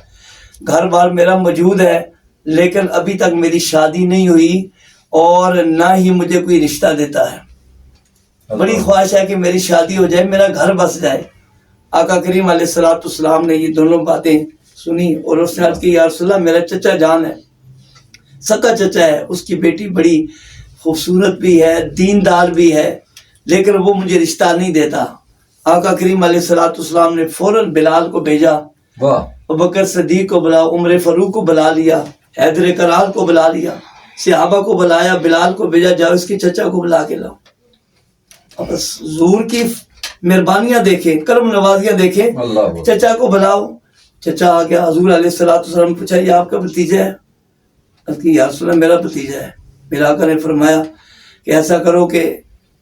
گھر بار میرا موجود ہے، لیکن ابھی تک میری شادی نہیں ہوئی اور نہ ہی مجھے کوئی رشتہ دیتا ہے. بڑی خواہش ہے کہ میری شادی ہو جائے، میرا گھر بس جائے. آقا کریم علیہ الصلوۃ والسلام نے یہ دونوں باتیں سنی اور اس نے عرض کی یا رسول اللہ میرا چچا جان ہے، سکا چچا ہے، اس کی بیٹی بڑی خوبصورت بھی ہے، دیندار بھی ہے، لیکن وہ مجھے رشتہ نہیں دیتا. آقا کریم علیہ الصلوۃ والسلام نے فوراً بلال کو بھیجا، ابوبکر صدیق کو بلا، عمر فاروق کو بلا لیا، حیدر کرار کو بلا لیا، صحابہ کو بلایا، بلال کو بھیجا جاؤ اس کے چچا کو بلا کے لاؤ. اب حضور کی مہربانیاں دیکھیں، کرم نوازیاں دیکھیں. چچا کو بلاؤ، چچا آ گیا. حضور علیہ الصلوۃ والسلام نے پوچھا یہ آپ کا بھتیجا ہے؟ یا رسول اللہ میرا بھتیجا ہے. میرے آقا نے فرمایا کہ ایسا کرو کہ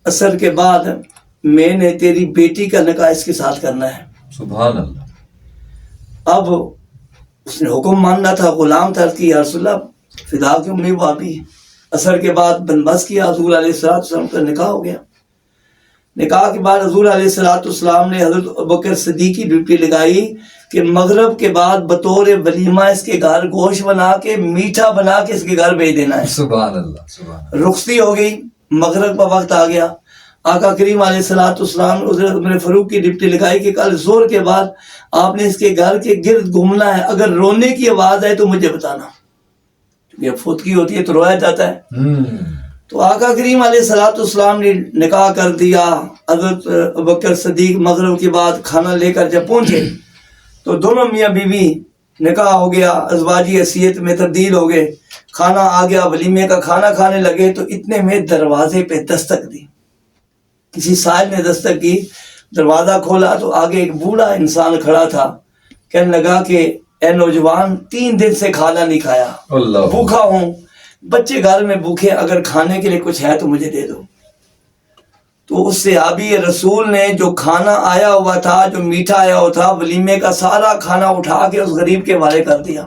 عصر کے بعد میں نے تیری بیٹی کا نکاح اس کے ساتھ کرنا ہے. سبحان اللہ. اب اس نے حکم ماننا تھا، غلام تھا کہ یا رسول اللہ فدا کیوں نہیں وہ ابھی. عصر کے بعد بندوبست کیا، حضور علیہ الصلوۃ والسلام کا نکاح ہو گیا. نکاح کے بعد حضور علیہ الصلوۃ والسلام نے حضرت ابوبکر صدیق کی ڈیوٹی لگائی کہ مغرب کے بعد بطور ولیمہ اس کے گھر گوشت بنا کے میٹھا بنا کے اس کے گھر بھیج دینا ہے. سبحان اللہ. سبحان اللہ. رخصتی ہو گئی، مغرب کا وقت آ گیا. آقا کریم علیہ الصلوۃ والسلام حضرت عمر فاروق کی ڈپٹی لگائی کہ کل زور کے بعد آپ نے اس کے گھر کے گرد گھومنا ہے، اگر رونے کی آواز آئے تو مجھے بتانا، کیونکہ فوتگی ہوتی ہے تو رویا جاتا ہے۔ تو آقا کریم علیہ الصلوۃ والسلام نے نکاح کر دیا۔ حضرت ابوبکر صدیق مغرب کے بعد کھانا لے کر جب پہنچے تو دونوں میاں بیوی نکاح ہو گیا، ازواجی حیثیت میں تبدیل ہو گئے، کھانا آ گیا، ولیمے کا کھانا کھانے لگے تو اتنے میں دروازے پہ دستک دی، کسی سائل نے دستک کی، دروازہ کھولا تو آگے ایک بوڑھا انسان کھڑا تھا، کہنے لگا کہ اے نوجوان 3 دن سے کھانا نہیں کھایا، اللہ بھوکا ہوں، بچے گھر میں بھوکے، اگر کھانے کے لیے کچھ ہے تو مجھے دے دو۔ تو اس صحابی رسول نے جو کھانا آیا ہوا تھا، جو میٹھا آیا ہوا تھا، ولیمے کا سارا کھانا اٹھا کے اس غریب کے حوالے کر دیا۔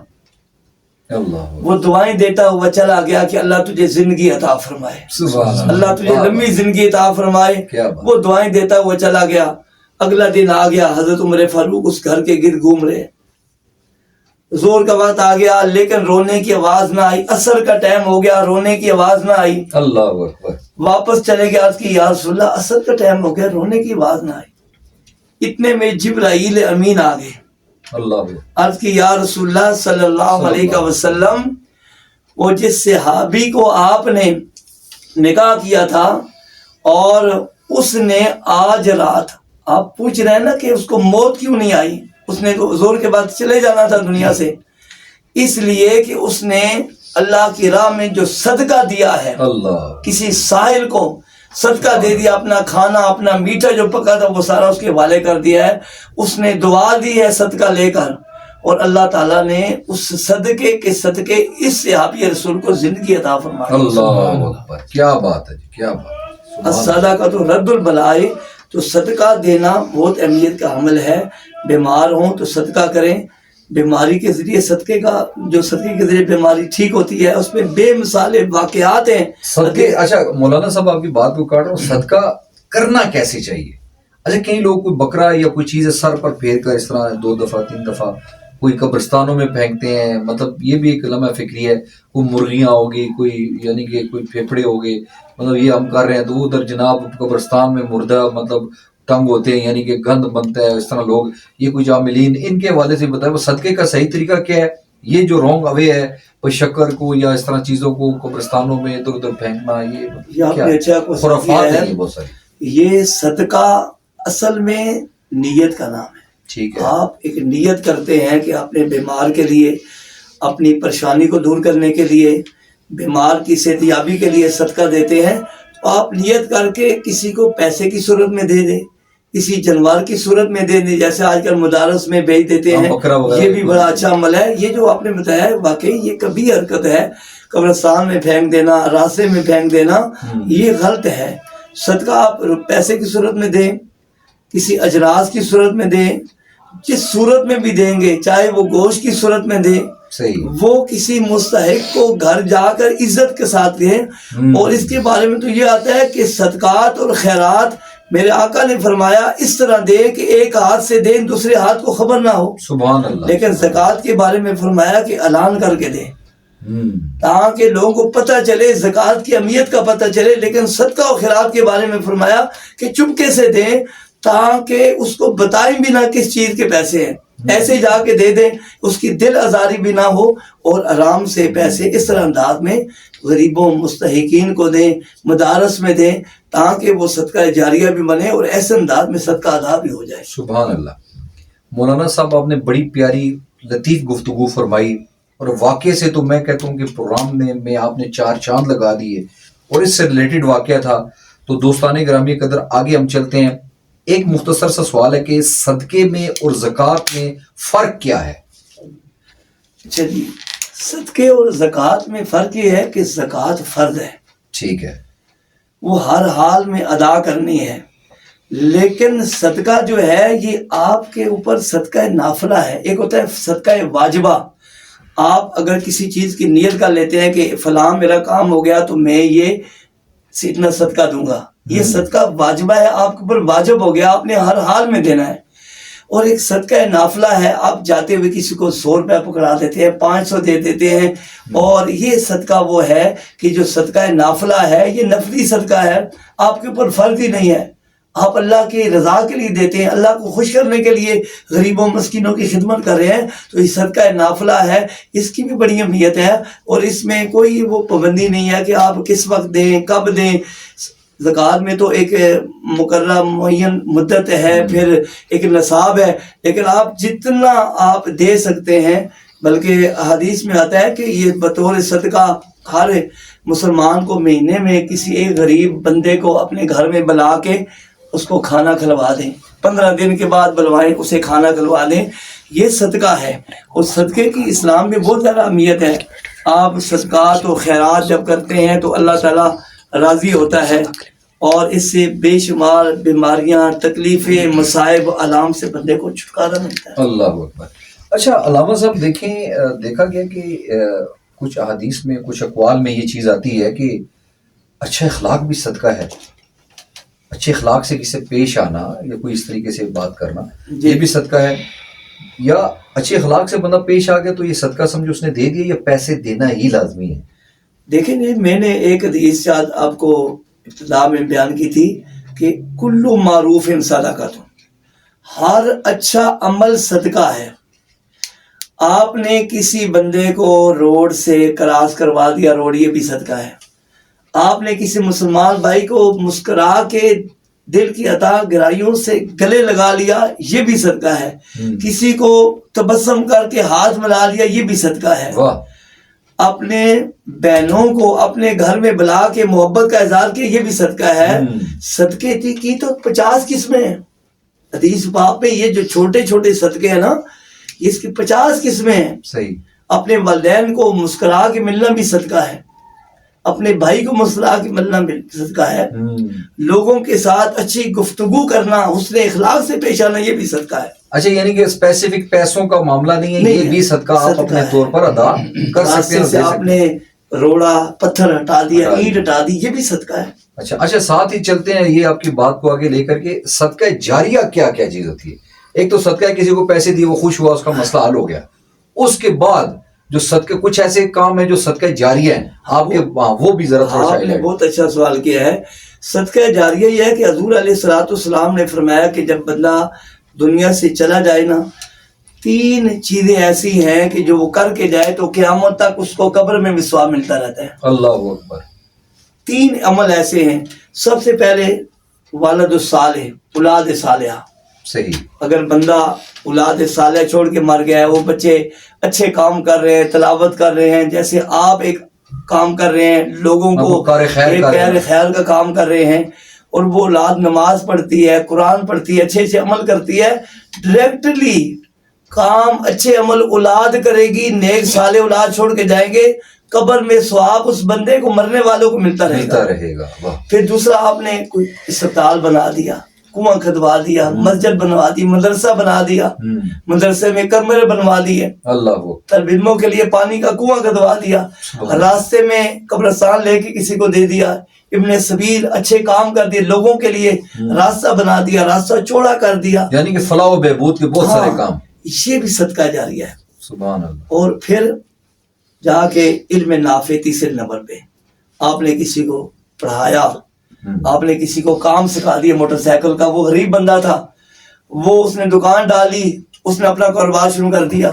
اللہ وہ دعائیں دیتا ہوا چلا گیا کہ اللہ تجھے زندگی عطا فرمائے، سبحان اللہ تجھے لمبی زندگی عطا فرمائے۔ کیا بات۔ وہ دعائیں دیتا ہوا چلا گیا۔ اگلا دن آ گیا، حضرت عمر فاروق اس گھر کے گرد گھوم رہے، زور کا وقت آ گیا لیکن رونے کی آواز نہ آئی، عصر کا ٹائم ہو گیا، رونے کی آواز نہ آئی۔ اللہ اکبر۔ واپس چلے گیا، عرض کی یا رسول اللہ عصر کا ٹائم ہو گیا، رونے کی آواز نہ آئی۔ اتنے میں جبرائیل امین آ گئے، اللہ اکبر۔ عرض کی یا رسول اللہ صلی اللہ علیہ وسلم، وہ جس صحابی کو آپ نے نکاح کیا تھا اور اس نے آج رات، آپ پوچھ رہے ہیں نا کہ اس کو موت کیوں نہیں آئی، اس نے تو زور کے بعد چلے جانا تھا دنیا سے، اس لیے کہ اس نے اللہ کی راہ میں جو صدقہ دیا ہے، اللہ کسی سائل کو صدقہ دے دیا، اپنا کھانا اپنا میٹھا جو پکا تھا وہ سارا اس کے حوالے کر دیا ہے، اس نے دعا دی ہے صدقہ لے کر، اور اللہ تعالیٰ نے اس صدقے کے صدقے اس صحابی رسول کو زندگی عطا فرمائی۔ اللہ اکبر، کیا بات ہے جی، کیا بات۔ الصدقہ تو رد البلائے، تو صدقہ دینا بہت اہمیت کا عمل ہے۔ بیمار ہوں تو صدقہ کریں، بیماری کے ذریعے صدقے کا، جو صدقے کے ذریعے بیماری ٹھیک ہوتی ہے، اس میں بے مثال واقعات ہیں۔ صدقے، اچھا مولانا صاحب آپ کی بات کو کاٹ رہا ہوں، صدقہ کرنا کیسے چاہیے؟ اچھا کئی لوگ کوئی بکرا یا کوئی چیز سر پر پھیر کر اس طرح 2 دفعہ 3 دفعہ کوئی قبرستانوں میں پھینکتے ہیں، مطلب یہ بھی ایک لمحہ فکری ہے، کوئی مرغیاں ہوگی، کوئی یعنی کہ کوئی پھیپھڑے ہو گئے، مطلب یہ ہم کر رہے ہیں تو ادھر جناب قبرستان میں مردہ مطلب ٹنگ ہوتے ہیں، یعنی کہ گند بنتا ہے، اس طرح لوگ یہ کچھ عاملین ان کے حوالے سے بتائیں وہ صدقے کا صحیح طریقہ کیا ہے؟ یہ جو رونگ اوے ہے کوئی شکر کو یا اس طرح چیزوں کو قبرستانوں میں ادھر ادھر پھینکنا، یہ آپ نے اچھا کو خرافات ہیں یہ بہت ساری۔ یہ صدقہ اصل میں نیت کا نام ہے۔ ٹھیک ہے، آپ ایک نیت کرتے ہیں کہ اپنے بیمار کے لیے، اپنی پریشانی کو دور کرنے کے لیے، بیمار کی صحت یابی کے لیے صدقہ دیتے ہیں، تو آپ نیت کر کے کسی کو پیسے کی صورت میں دے دیں، کسی جانور کی صورت میں دے دیں، جیسے آج کل مدارس میں بیچ دیتے ہیں، یہ بھی بڑا اچھا عمل ہے۔ یہ جو آپ نے بتایا ہے واقعی یہ کبھی حرکت ہے، قبرستان میں پھینک دینا، راستے میں پھینک دینا، یہ غلط ہے۔ صدقہ آپ پیسے کی صورت میں دیں، کسی اجراس کی صورت میں دیں، جس صورت میں بھی دیں گے، چاہے وہ گوشت کی صورت میں دیں، صحیح، وہ کسی مستحق کو گھر جا کر عزت کے ساتھ دیں۔ اور اس کے بارے میں تو یہ آتا ہے کہ صدقات اور خیرات میرے آقا نے فرمایا اس طرح دے کہ ایک ہاتھ سے دیں دوسرے ہاتھ کو خبر نہ ہو، سبحان اللہ۔ لیکن زکوٰۃ کے بارے میں فرمایا کہ اعلان کر کے دیں تاکہ لوگوں کو پتہ چلے، زکوٰۃ کی اہمیت کا پتہ چلے، لیکن صدقہ و خیرات کے بارے میں فرمایا کہ چپکے سے دیں تاکہ اس کو بتائیں بھی نہ کس چیز کے پیسے ہیں، ایسے جا کے دے دیں، اس کی دل آزاری بھی نہ ہو، اور آرام سے پیسے اس طرح انداز میں غریبوں مستحقین کو دیں، مدارس میں دیں، تاکہ وہ صدقہ جاریہ بھی بنے اور ایسے انداز میں صدقہ ادا بھی ہو جائے۔ سبحان اللہ۔ مولانا صاحب آپ نے بڑی پیاری لطیف گفتگو فرمائی، اور واقعے سے تو میں کہتا ہوں کہ پروگرام میں آپ نے 4 چاند لگا دیے، اور اس سے ریلیٹڈ واقعہ تھا۔ تو دوستان گرامی قدر آگے ہم چلتے ہیں۔ ایک مختصر سا سوال ہے کہ صدقے میں اور زکوٰۃ میں فرق کیا ہے؟ چلیے، صدقے اور زکوٰۃ میں فرق یہ ہے کہ زکوٰۃ فرض ہے، ٹھیک ہے، وہ ہر حال میں ادا کرنی ہے، لیکن صدقہ جو ہے یہ آپ کے اوپر صدقہ نافلہ ہے۔ ایک ہوتا ہے صدقہ واجبہ، آپ اگر کسی چیز کی نیت کر لیتے ہیں کہ فلاں میرا کام ہو گیا تو میں یہ اتنا صدقہ دوں گا، یہ صدقہ واجبہ ہے، آپ کے اوپر واجب ہو گیا، آپ نے ہر حال میں دینا ہے۔ اور ایک صدقہ نافلہ ہے، آپ جاتے ہوئے کسی کو 100 روپیہ پکڑا دیتے ہیں، 500 دے دیتے ہیں، اور یہ صدقہ وہ ہے کہ جو صدقہ نافلہ ہے یہ نفلی صدقہ ہے، آپ کے اوپر فرض ہی نہیں ہے، آپ اللہ کی رضا کے لیے دیتے ہیں، اللہ کو خوش کرنے کے لیے غریبوں مسکینوں کی خدمت کر رہے ہیں، تو یہ صدقہ نافلہ ہے، اس کی بھی بڑی اہمیت ہے، اور اس میں کوئی وہ پابندی نہیں ہے کہ آپ کس وقت دیں، کب دیں۔ زکوٰۃ میں تو ایک مقررہ معین مدت ہے، پھر ایک نصاب ہے، لیکن آپ جتنا آپ دے سکتے ہیں، بلکہ حدیث میں آتا ہے کہ یہ بطور صدقہ ہر مسلمان کو مہینے میں کسی ایک غریب بندے کو اپنے گھر میں بلا کے اس کو کھانا کھلوا دیں، 15 دن کے بعد بلوائیں اسے کھانا کھلوا دیں، یہ صدقہ ہے۔ اور صدقے کی اسلام میں بہت زیادہ اہمیت ہے، آپ صدقات و خیرات جب کرتے ہیں تو اللہ تعالیٰ راضی ہوتا ہے، اور اس سے بے شمار بیماریاں، تکلیفیں، مصائب، علام سے بندے کو چھٹکارا ملتا ہے۔ اللہ اکبر۔ اچھا علامہ صاحب دیکھیں، دیکھا گیا کہ کچھ احادیث میں، کچھ اقوال میں یہ چیز آتی ہے کہ اچھا اخلاق بھی صدقہ ہے، اچھے اخلاق سے کسی سے پیش آنا یا کوئی اس طریقے سے بات کرنا یہ بھی صدقہ ہے، یا اچھے اخلاق سے بندہ پیش آ گیا تو یہ صدقہ سمجھو اس نے دے دیا، یا پیسے دینا ہی لازمی ہے؟ دیکھیں جی، میں نے ایک حدیث شاید آپ کو ابتدا میں بیان کی تھی کہ کلو معروف صدقۃ، ہر اچھا عمل صدقہ ہے۔ آپ نے کسی بندے کو روڈ سے کراس کروا دیا روڈ، یہ بھی صدقہ ہے۔ آپ نے کسی مسلمان بھائی کو مسکرا کے دل کی عطا گرائیوں سے گلے لگا لیا، یہ بھی صدقہ ہے۔ کسی کو تبسم کر کے ہاتھ ملا لیا، یہ بھی صدقہ ہے۔ واہ۔ اپنے بہنوں کو اپنے گھر میں بلا کے محبت کا اظہار کیا، یہ بھی صدقہ ہے۔ صدقے کی تو 50 قسمیں ہیں، حدیث باب میں یہ جو چھوٹے چھوٹے صدقے ہیں نا، اس کی 50 قسمیں ہیں۔ صحیح۔ اپنے والدین کو مسکرا کے ملنا بھی صدقہ ہے، اپنے بھائی کو مسکرا کے ملنا بھی صدقہ ہے، لوگوں کے ساتھ اچھی گفتگو کرنا، حسن اخلاق سے پیش آنا، یہ بھی صدقہ ہے۔ اچھا، یعنی کہ اسپیسیفک پیسوں کا معاملہ نہیں ہے، یہ بھی صدقہ آپ اپنے طور پر ادا کر سکتے ہیں۔ سے آپ نے روڑا پتھر ہٹا دیا، اینٹ ہٹا دی، یہ بھی صدقہ ہے۔ اچھا ساتھ ہی چلتے ہیں یہ آپ کی بات کو آگے لے کر کے، صدقہ جاریہ کیا کیا چیز ہوتی ہے؟ ایک تو صدقہ ہے کسی کو پیسے دیے، وہ خوش ہوا، اس کا مسئلہ حل ہو گیا، اس کے بعد جو صدقے کچھ ایسے کام ہیں جو صدقہ جاریہ ہیں آپ کے، وہ بھی ذرا تھوڑا سا آپ نے بہت اچھا سوال کیا ہے۔ صدقہ جاریہ یہ ہے کہ حضور علیہ الصلوۃ نے فرمایا کہ جب بندہ دنیا سے چلا جائے نا، 3 چیزیں ایسی ہیں کہ جو وہ کر کے جائے تو قیامت تک اس کو قبر میں بھی ثواب ملتا رہتا ہے۔ اللہ اکبر۔ 3 عمل ایسے ہیں۔ سب سے پہلے والد الصالح، اولاد صالحہ۔ صحیح۔ اگر بندہ اولاد صالح چھوڑ کے مر گیا ہے، وہ بچے اچھے کام کر رہے ہیں، تلاوت کر رہے ہیں، جیسے آپ ایک کام کر رہے ہیں، لوگوں کو خیر کا کام کر رہے ہیں، اور وہ اولاد نماز پڑھتی ہے، قرآن پڑھتی ہے، اچھے عمل کرتی ہے، ڈائریکٹلی کام اچھے عمل اولاد کرے گی، نیک صالح اولاد چھوڑ کے جائیں گے، قبر میں ثواب اس بندے کو، مرنے والوں کو ملتا رہے گا۔ پھر دوسرا، آپ نے کوئی اسپتال بنا دیا، کنواں کھدوا دیا، مسجد بنوا دی، مدرسہ بنا دیا، مدرسے میں کمرے بنوا دیے، طالب علموں کے لیے پانی کا کنواں کھدوا دیا، راستے میں قبرستان لے کے کسی کو دے دیا، ابن سبیل اچھے کام کر دیے، لوگوں کے لیے راستہ بنا دیا، راستہ چوڑا کر دیا، یعنی کہ فلاح و بہبود کے بہت سارے کام، یہ بھی صدقہ جاریہ ہے۔ سبحان اللہ۔ اور پھر جا کے علم نافع، تیسرے نمبر پہ آپ نے کسی کو پڑھایا، آپ نے کسی کو کام سکھا دیا، موٹر سائیکل کا، وہ غریب بندہ تھا، وہ اس نے دکان ڈالی، اس نے اپنا کاروبار شروع کر دیا،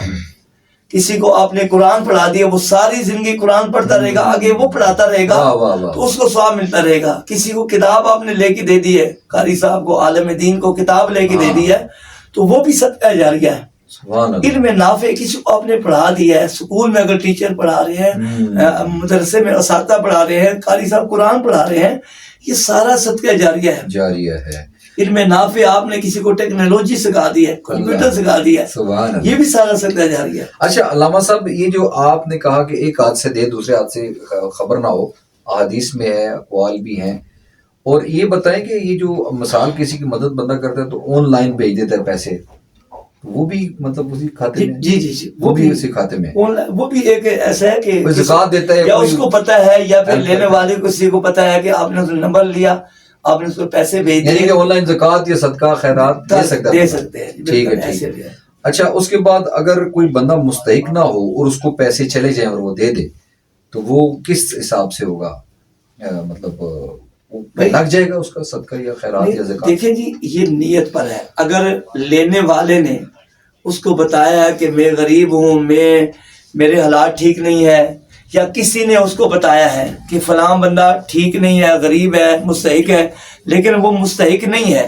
کسی کو آپ نے قرآن پڑھا دیا، وہ ساری زندگی قرآن پڑھتا رہے گا، آگے وہ پڑھاتا رہے گا تو اس کو ثواب ملتا رہے گا۔ کسی کو کتاب آپ نے لے کے دے دی ہے، قاری صاحب کو، عالم دین کو کتاب لے کے دے دی ہے، تو وہ بھی صدقہ جاریہ ہے۔ علم نافع کسی کو آپ نے پڑھا دیا ہے، سکول میں اگر ٹیچر پڑھا رہے ہیں، مدرسے میں اساتذہ پڑھا رہے ہیں، قاری صاحب قرآن پڑھا رہے ہیں، یہ سارا صدقہ جاریہ ہے۔ علم نافع آپ نے کسی کو ٹیکنالوجی سکھا دی ہے، کمپیوٹر سکھا دیا ہے، یہ بھی سارا صدقہ جاریہ ہے۔ اچھا علامہ صاحب، یہ جو آپ نے کہا کہ ایک ہاتھ سے دے دوسرے ہاتھ سے خبر نہ ہو، احادیث میں ہے، اقوال بھی ہیں، اور یہ بتائیں کہ یہ جو مثال کسی کی مدد بندہ کرتا ہے تو آن لائن بھیج دیتا ہے پیسے، وہ بھی مطلب اسی کھاتے میں؟ جی وہ بھی اسی کھاتے میں، وہ بھی ایک ایسا ہے کہ زکات دیتا ہے، یا اس کو پتہ ہے، یا پھر لینے والے کسی کو پتہ ہے کہ آپ نے نمبر لیا، آپ نے اس کو پیسے بھیج یعنی دیے کہ آن لائن زکوٰۃ یا صدقہ خیرات دے سکتا ہے؟ دے سکتے ہیں، ٹھیک ہے، بالکل ایسے ٹھیک بھی ہے۔ ہے۔ اچھا، اس کے بعد اگر کوئی بندہ مستحق نہ ہو اور اس کو پیسے چلے جائیں اور وہ دے دے تو وہ کس حساب سے ہوگا؟ مطلب وہ لگ جائے گا اس کا صدقہ یا خیرات یا زکوٰۃ؟ دیکھیں جی، یہ نیت پر ہے۔ اگر لینے والے نے اس کو بتایا ہے کہ میں غریب ہوں، میرے حالات ٹھیک نہیں ہے، یا کسی نے اس کو بتایا ہے کہ فلاں بندہ ٹھیک نہیں ہے، غریب ہے، مستحق ہے، لیکن وہ مستحق نہیں ہے،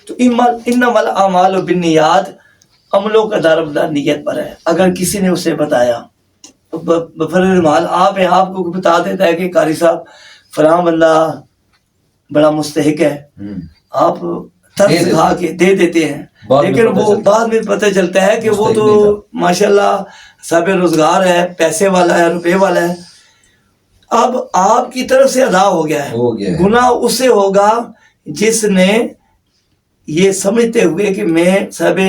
تو انما الاعمال بالنیات، عملوں کا دارمدار نیت پر ہے۔ اگر کسی نے اسے بتایا، بفرض محال آپ ہیں، آپ کو بتا دیتا ہے کہ قاری صاحب فلاں بندہ بڑا مستحق ہے، آپ ترس کھا کے دے دیتے ہیں، لیکن وہ بعد میں پتہ چلتا ہے کہ وہ تو ماشاءاللہ صاحب روزگار ہے، پیسے والا ہے، روپے والا ہے، اب آپ کی طرف سے ادا ہو گیا ہے۔ گناہ اسے ہوگا جس نے یہ سمجھتے ہوئے کہ میں صاحب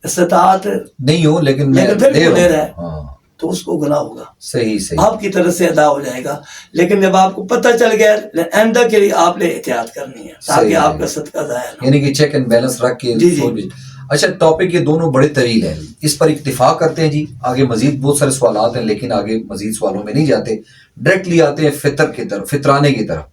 استطاعت نہیں ہوں لیکن میں پھر وہ دے رہا ہے، ہاں تو اس کو گناہ ہوگا، صحیح آپ کی طرف سے ادا ہو جائے گا۔ لیکن جب آپ کو پتہ چل گیا، آئندہ کے لیے آپ نے احتیاط کرنی ہے تاکہ آپ کا صدقہ ضائع نہ ہو۔ یعنی کہ چیک اینڈ بیلنس رکھ کے سوچ بھی۔ اچھا، ٹاپک یہ دونوں بڑے طویل ہیں، اس پر اکتفا کرتے ہیں جی، آگے مزید بہت سارے سوالات ہیں لیکن آگے مزید سوالوں میں نہیں جاتے، ڈائریکٹلی آتے ہیں فطر کی طرف، فطرانے کی طرف۔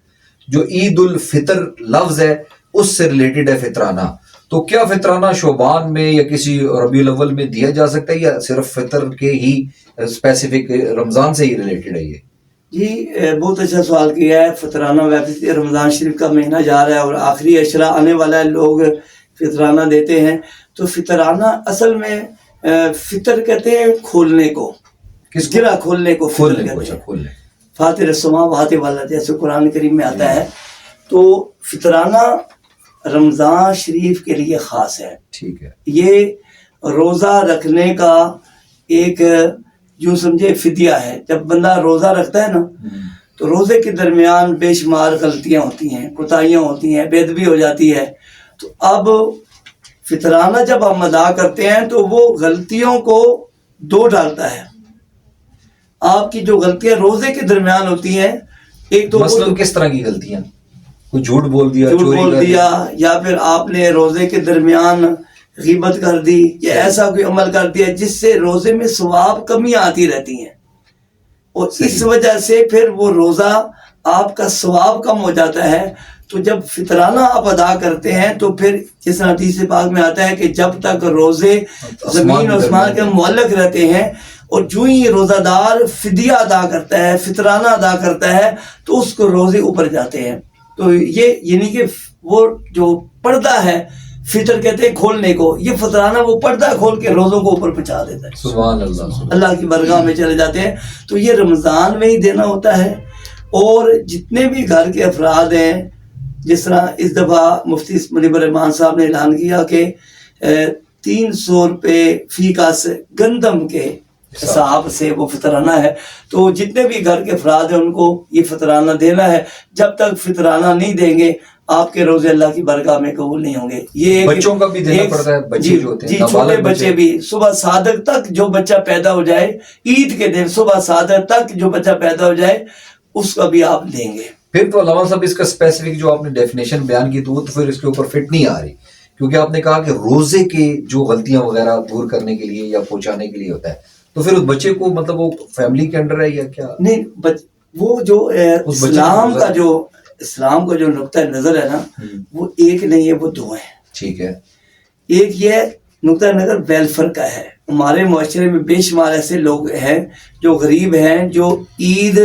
جو عید الفطر لفظ ہے اس سے ریلیٹڈ ہے فطرانہ، تو کیا فطرانہ شعبان میں یا کسی ربیع الاول میں دیا جا سکتا ہے یا صرف فطر کے ہی اسپیسیفک رمضان سے ہی ریلیٹڈ ہے یہ؟ جی بہت اچھا سوال کیا ہے۔ فطرانہ ویسے رمضان شریف کا مہینہ جا رہا ہے اور آخری اشرا آنے والا ہے، لوگ فطرانہ دیتے ہیں، تو فطرانہ اصل میں فطر کہتے ہیں کھولنے کو، گرہ کھولنے کو فطر کہتے ہیں، فاطر السماوات والارض جیسے قرآن کریم میں آتا ہے۔ تو فطرانہ رمضان شریف کے لیے خاص ہے، ٹھیک ہے، یہ روزہ رکھنے کا ایک جو سمجھے فدیہ ہے۔ جب بندہ روزہ رکھتا ہے نا تو روزے کے درمیان بے شمار غلطیاں ہوتی ہیں، کوتاہیاں ہوتی ہیں، بے ادبی ہو جاتی ہے، تو اب فطرانہ جب ہم ادا کرتے ہیں تو وہ غلطیوں کو دو ڈالتا ہے۔ آپ کی جو غلطیاں روزے کے درمیان ہوتی ہیں، ایک تو مثلاً کس طرح کی غلطیاں؟ کوئی جھوٹ بول دیا، جھوٹ بول دیا، یا پھر آپ نے روزے کے درمیان غیبت کر دی، یا ایسا کوئی عمل کر دیا جس سے روزے میں ثواب کمیاں آتی رہتی ہیں، اور اس وجہ سے پھر وہ روزہ آپ کا ثواب کم ہو جاتا ہے۔ تو جب فطرانہ آپ ادا کرتے ہیں تو پھر جس حدیث پاک میں آتا ہے کہ جب تک روزے زمین و آسمان کے معلق رہتے ہیں، اور جو ہی روزہ دار فدیہ ادا کرتا ہے، فطرانہ ادا کرتا ہے، تو اس کو روزے اوپر جاتے ہیں۔ تو یہ یعنی کہ وہ جو پردہ ہے، فطر کہتے ہیں کھولنے کو، یہ فطرانہ وہ پردہ کھول کے روزوں کو اوپر پہنچا دیتا ہے، سبحان اللہ، اللہ کی برگاہ میں چلے جاتے ہیں۔ تو یہ رمضان میں ہی دینا ہوتا ہے، اور جتنے بھی گھر کے افراد ہیں، جس طرح اس دفعہ مفتی منیب الرحمان صاحب نے اعلان کیا کہ 300 روپے فی کاس گندم کے حساب سے وہ فطرانہ ہے، تو جتنے بھی گھر کے افراد ہیں ان کو یہ فطرانہ دینا ہے۔ جب تک فطرانہ نہیں دیں گے آپ کے روزے اللہ کی برگاہ میں قبول نہیں ہوں گے۔ یہ بچوں کا بھی دینا پڑتا ہے، بچے جو ہوتے ہیں، جی چھوٹے بچے بھی، صبح صادق تک جو بچہ پیدا ہو جائے، عید کے دن صبح صادق تک جو بچہ پیدا ہو جائے اس کا بھی آپ دیں گے۔ پھر تو علامہ صاحب اس کا اسپیسیفک جو آپ نے ڈیفینیشن بیان کی تو وہ تو پھر اس کے اوپر فٹ نہیں آ رہی، کیونکہ آپ نے کہا کہ روزے کے جو غلطیاں وغیرہ دور کرنے کے لیے یا پہنچانے کے لیے ہوتا ہے، تو پھر اس بچے کو مطلب وہ فیملی کے انڈر ہے یا کیا؟ نہیں، وہ جو اسلام کا جو نقطہ نظر ہے نا، وہ ایک نہیں ہے، وہ دو ہیں۔ ٹھیک ہے، ایک یہ نقطہ نظر ویلفیئر کا ہے۔ ہمارے معاشرے میں بے شمار ایسے لوگ ہیں جو غریب ہیں، جو عید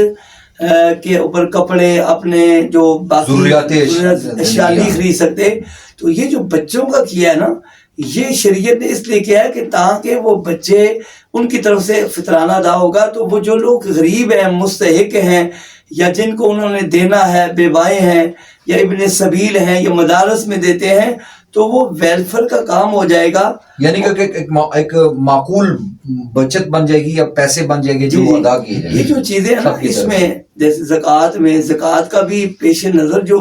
کے اوپر کپڑے، اپنے جو باقی ضروریاتی اشیاء نہیں خرید سکتے۔ تو یہ جو بچوں کا کیا ہے نا، یہ شریعت نے اس لیے کیا ہے کہ تاکہ وہ بچے ان کی طرف سے فطرانہ ادا ہوگا، تو وہ جو لوگ غریب ہیں، مستحق ہیں، یا جن کو انہوں نے دینا ہے، بیوائیں ہیں یا ابن سبیل ہیں یا مدارس میں دیتے ہیں، تو وہ ویلفیئر کا کام ہو جائے گا، یعنی کہ ایک معقول بچت بن جائے گی یا پیسے بن جائے گے جو ادا کیے جائیں گے۔ یہ جو چیزیں ہیں نا، اس میں جیسے زکوٰۃ کا بھی پیش نظر جو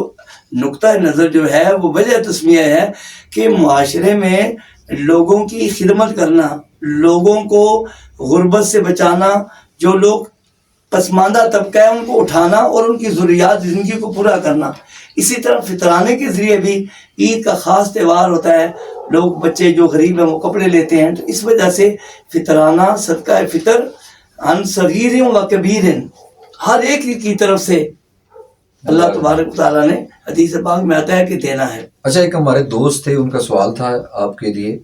نقطہ نظر جو ہے وہ وجہ تسمیہ ہے کہ معاشرے میں لوگوں کی خدمت کرنا، لوگوں کو غربت سے بچانا، جو لوگ پسماندہ طبقہ ہے ان کو اٹھانا اور ان کی ضروریات زندگی کو پورا کرنا. اسی طرح فطرانے کے ذریعے بھی عید کا خاص تہوار ہوتا ہے. لوگ بچے جو غریب ہیں وہ کپڑے لیتے ہیں. تو اس وجہ سے فطرانہ صدقہ فطر عن صغیر و کبیر ہر ایک کی طرف سے اللہ تبارک و تعالیٰ نے حدیث پاک میں آتا ہے کہ دینا ہے. اچھا، ایک ہمارے دوست تھے، ان کا سوال تھا آپ کے لیے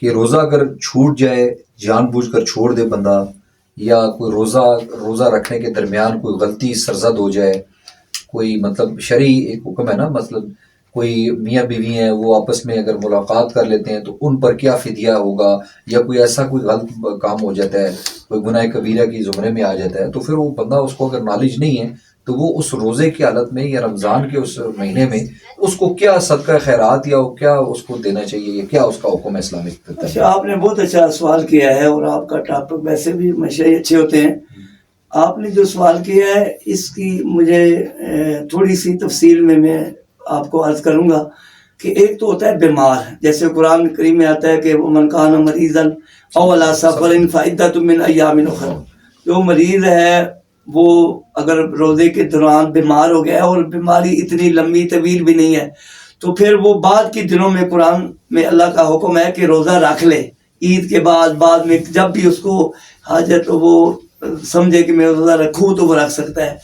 کہ روزہ اگر چھوٹ جائے، جان بوجھ کر چھوڑ دے بندہ، یا کوئی روزہ رکھنے کے درمیان کوئی غلطی سرزد ہو جائے، کوئی مطلب شرعی ایک حکم ہے نا، مطلب کوئی میاں بیوی ہیں وہ آپس میں اگر ملاقات کر لیتے ہیں تو ان پر کیا فدیہ ہوگا، یا کوئی ایسا کوئی غلط کام ہو جاتا ہے، کوئی گناہ کبیرہ کی زمرے میں آ جاتا ہے، تو پھر وہ بندہ اس کو اگر نالج نہیں ہے تو وہ اس روزے کی حالت میں یا رمضان کے اس مہینے میں اس کو کیا صدقہ خیرات یا کیا اس کو دینا چاہیے، یا کیا اس کا حکم ہے اسلامک؟ اچھا، آپ نے بہت اچھا سوال کیا ہے، اور آپ کا ٹاپک ویسے بھی ہمیشہ ہی اچھے ہوتے ہیں. آپ نے جو سوال کیا ہے اس کی مجھے تھوڑی سی تفصیل میں آپ کو عرض کروں گا کہ ایک تو ہوتا ہے بیمار، جیسے قرآن کریم میں آتا ہے کہ وَمَنْ كَانَ مَرِيضًا أَوْ عَلَىٰ سَفَرٍ فَعِدَّةٌ مِّنْ أَيَّامٍ أُخَرَ. جو مریض ہے وہ اگر روزے کے دوران بیمار ہو گیا ہے اور بیماری اتنی لمبی طویل بھی نہیں ہے تو پھر وہ بعد کے دنوں میں قرآن میں اللہ کا حکم ہے کہ روزہ رکھ لے. عید کے بعد میں جب بھی اس کو حاجت وہ سمجھے کہ میں روزہ رکھوں تو وہ رکھ سکتا ہے.